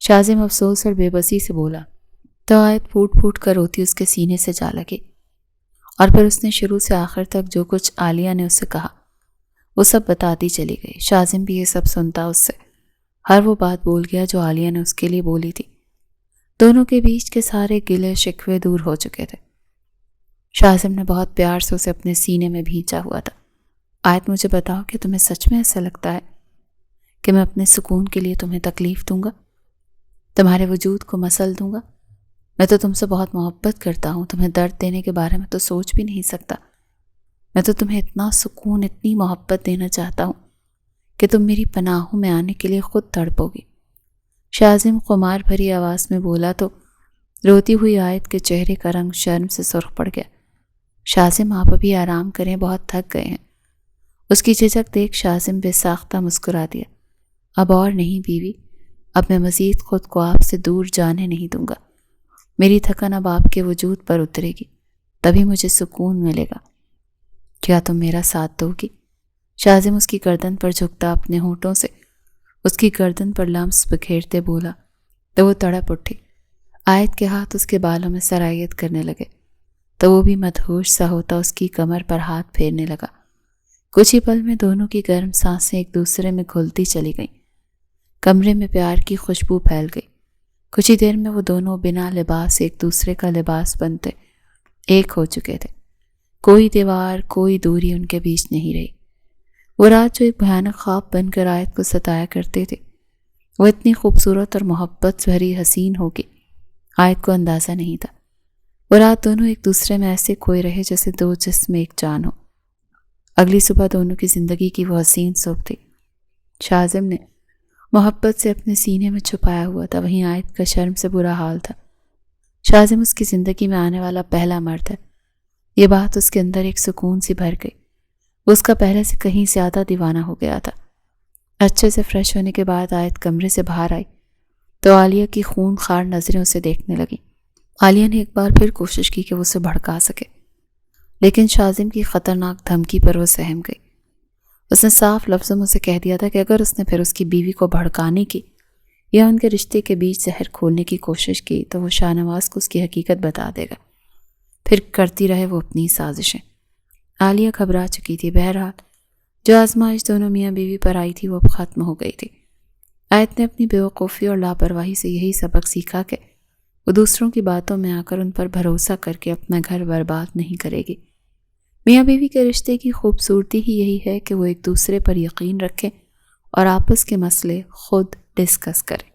شازم افسوس اور بے بسی سے بولا تو آیت پھوٹ پھوٹ کر روتی اس کے سینے سے جا لگی، اور پھر اس نے شروع سے آخر تک جو کچھ عالیہ نے اسے کہا وہ سب بتاتی چلی گئی۔ شازم بھی یہ سب سنتا اس سے ہر وہ بات بول گیا جو عالیہ نے اس کے لیے بولی تھی۔ دونوں کے بیچ کے سارے گلے شکوے دور ہو چکے تھے۔ شازم نے بہت پیار سے اسے اپنے سینے میں بھینچا ہوا تھا۔ آیت مجھے بتاؤ کہ تمہیں سچ میں ایسا لگتا ہے کہ میں اپنے سکون کے لیے تمہیں تکلیف دوں گا، تمہارے وجود کو مسل دوں گا؟ میں تو تم سے بہت محبت کرتا ہوں، تمہیں درد دینے کے بارے میں تو سوچ بھی نہیں سکتا۔ میں تو تمہیں اتنا سکون، اتنی محبت دینا چاہتا ہوں کہ تم میری پناہوں میں آنے کے لیے خود تڑپو گی۔ شازم خمار بھری آواز میں بولا تو روتی ہوئی آیت کے چہرے کا رنگ شرم سے سرخ پڑ گیا۔ شازم آپ ابھی آرام کریں، بہت تھک گئے ہیں۔ اس کی جھجک دیکھ شاذم بے ساختہ مسکرا دیا۔ اب اور نہیں بیوی، اب میں مزید خود کو آپ سے دور جانے نہیں دوں گا۔ میری تھکن اب آپ کے وجود پر اترے گی، تبھی مجھے سکون ملے گا۔ کیا تم میرا ساتھ دو گی؟ شاذم اس کی گردن پر جھکتا اپنے ہونٹوں سے اس کی گردن پر لمس بکھیرتے بولا تو وہ تڑپ اٹھی۔ آیت کے ہاتھ اس کے بالوں میں سرایت کرنے لگے تو وہ بھی مدہوش سا ہوتا اس کی کمر پر ہاتھ پھیرنے لگا۔ کچھ ہی پل میں دونوں کی گرم سانسیں ایک دوسرے میں گھلتی چلی گئیں۔ کمرے میں پیار کی خوشبو پھیل گئی۔ کچھ ہی دیر میں وہ دونوں بنا لباس ایک دوسرے کا لباس بنتے ایک ہو چکے تھے۔ کوئی دیوار، کوئی دوری ان کے بیچ نہیں رہی۔ وہ رات جو ایک بھیانک خواب بن کر آیت کو ستایا کرتے تھے، وہ اتنی خوبصورت اور محبت بھری حسین ہوگی، آیت کو اندازہ نہیں تھا۔ وہ رات دونوں ایک دوسرے میں ایسے کھوئے رہے جیسے دو جسم ایک جان ہو۔ اگلی صبح دونوں کی زندگی کی وہ حسین صبح تھی۔ شاذم نے محبت سے اپنے سینے میں چھپایا ہوا تھا، وہیں آیت کا شرم سے برا حال تھا۔ شاذم اس کی زندگی میں آنے والا پہلا مرد ہے، یہ بات اس کے اندر ایک سکون سی بھر گئی۔ وہ اس کا پہلے سے کہیں زیادہ دیوانہ ہو گیا تھا۔ اچھے سے فریش ہونے کے بعد آیت کمرے سے باہر آئی تو عالیہ کی خون خوار نظریں اسے دیکھنے لگیں۔ عالیہ نے ایک بار پھر کوشش کی کہ وہ اسے بھڑکا سکے، لیکن شاذم کی خطرناک دھمکی پر وہ سہم گئی۔ اس نے صاف لفظوں میں اسے کہہ دیا تھا کہ اگر اس نے پھر اس کی بیوی کو بھڑکانے کی یا ان کے رشتے کے بیچ زہر کھولنے کی کوشش کی تو وہ شاہ نواز کو اس کی حقیقت بتا دے گا، پھر کرتی رہے وہ اپنی سازشیں۔ عالیہ گھبرا چکی تھی۔ بہرحال جو آزمائش دونوں میاں بیوی پر آئی تھی وہ اب ختم ہو گئی تھی۔ آیت نے اپنی بیوقوفی اور لاپرواہی سے یہی سبق سیکھا کہ وہ دوسروں کی باتوں میں آ کر ان پر بھروسہ کر کے اپنا گھر برباد نہیں کرے گی۔ میاں بیوی کے رشتے کی خوبصورتی ہی یہی ہے کہ وہ ایک دوسرے پر یقین رکھیں اور آپس کے مسئلے خود ڈسکس کریں۔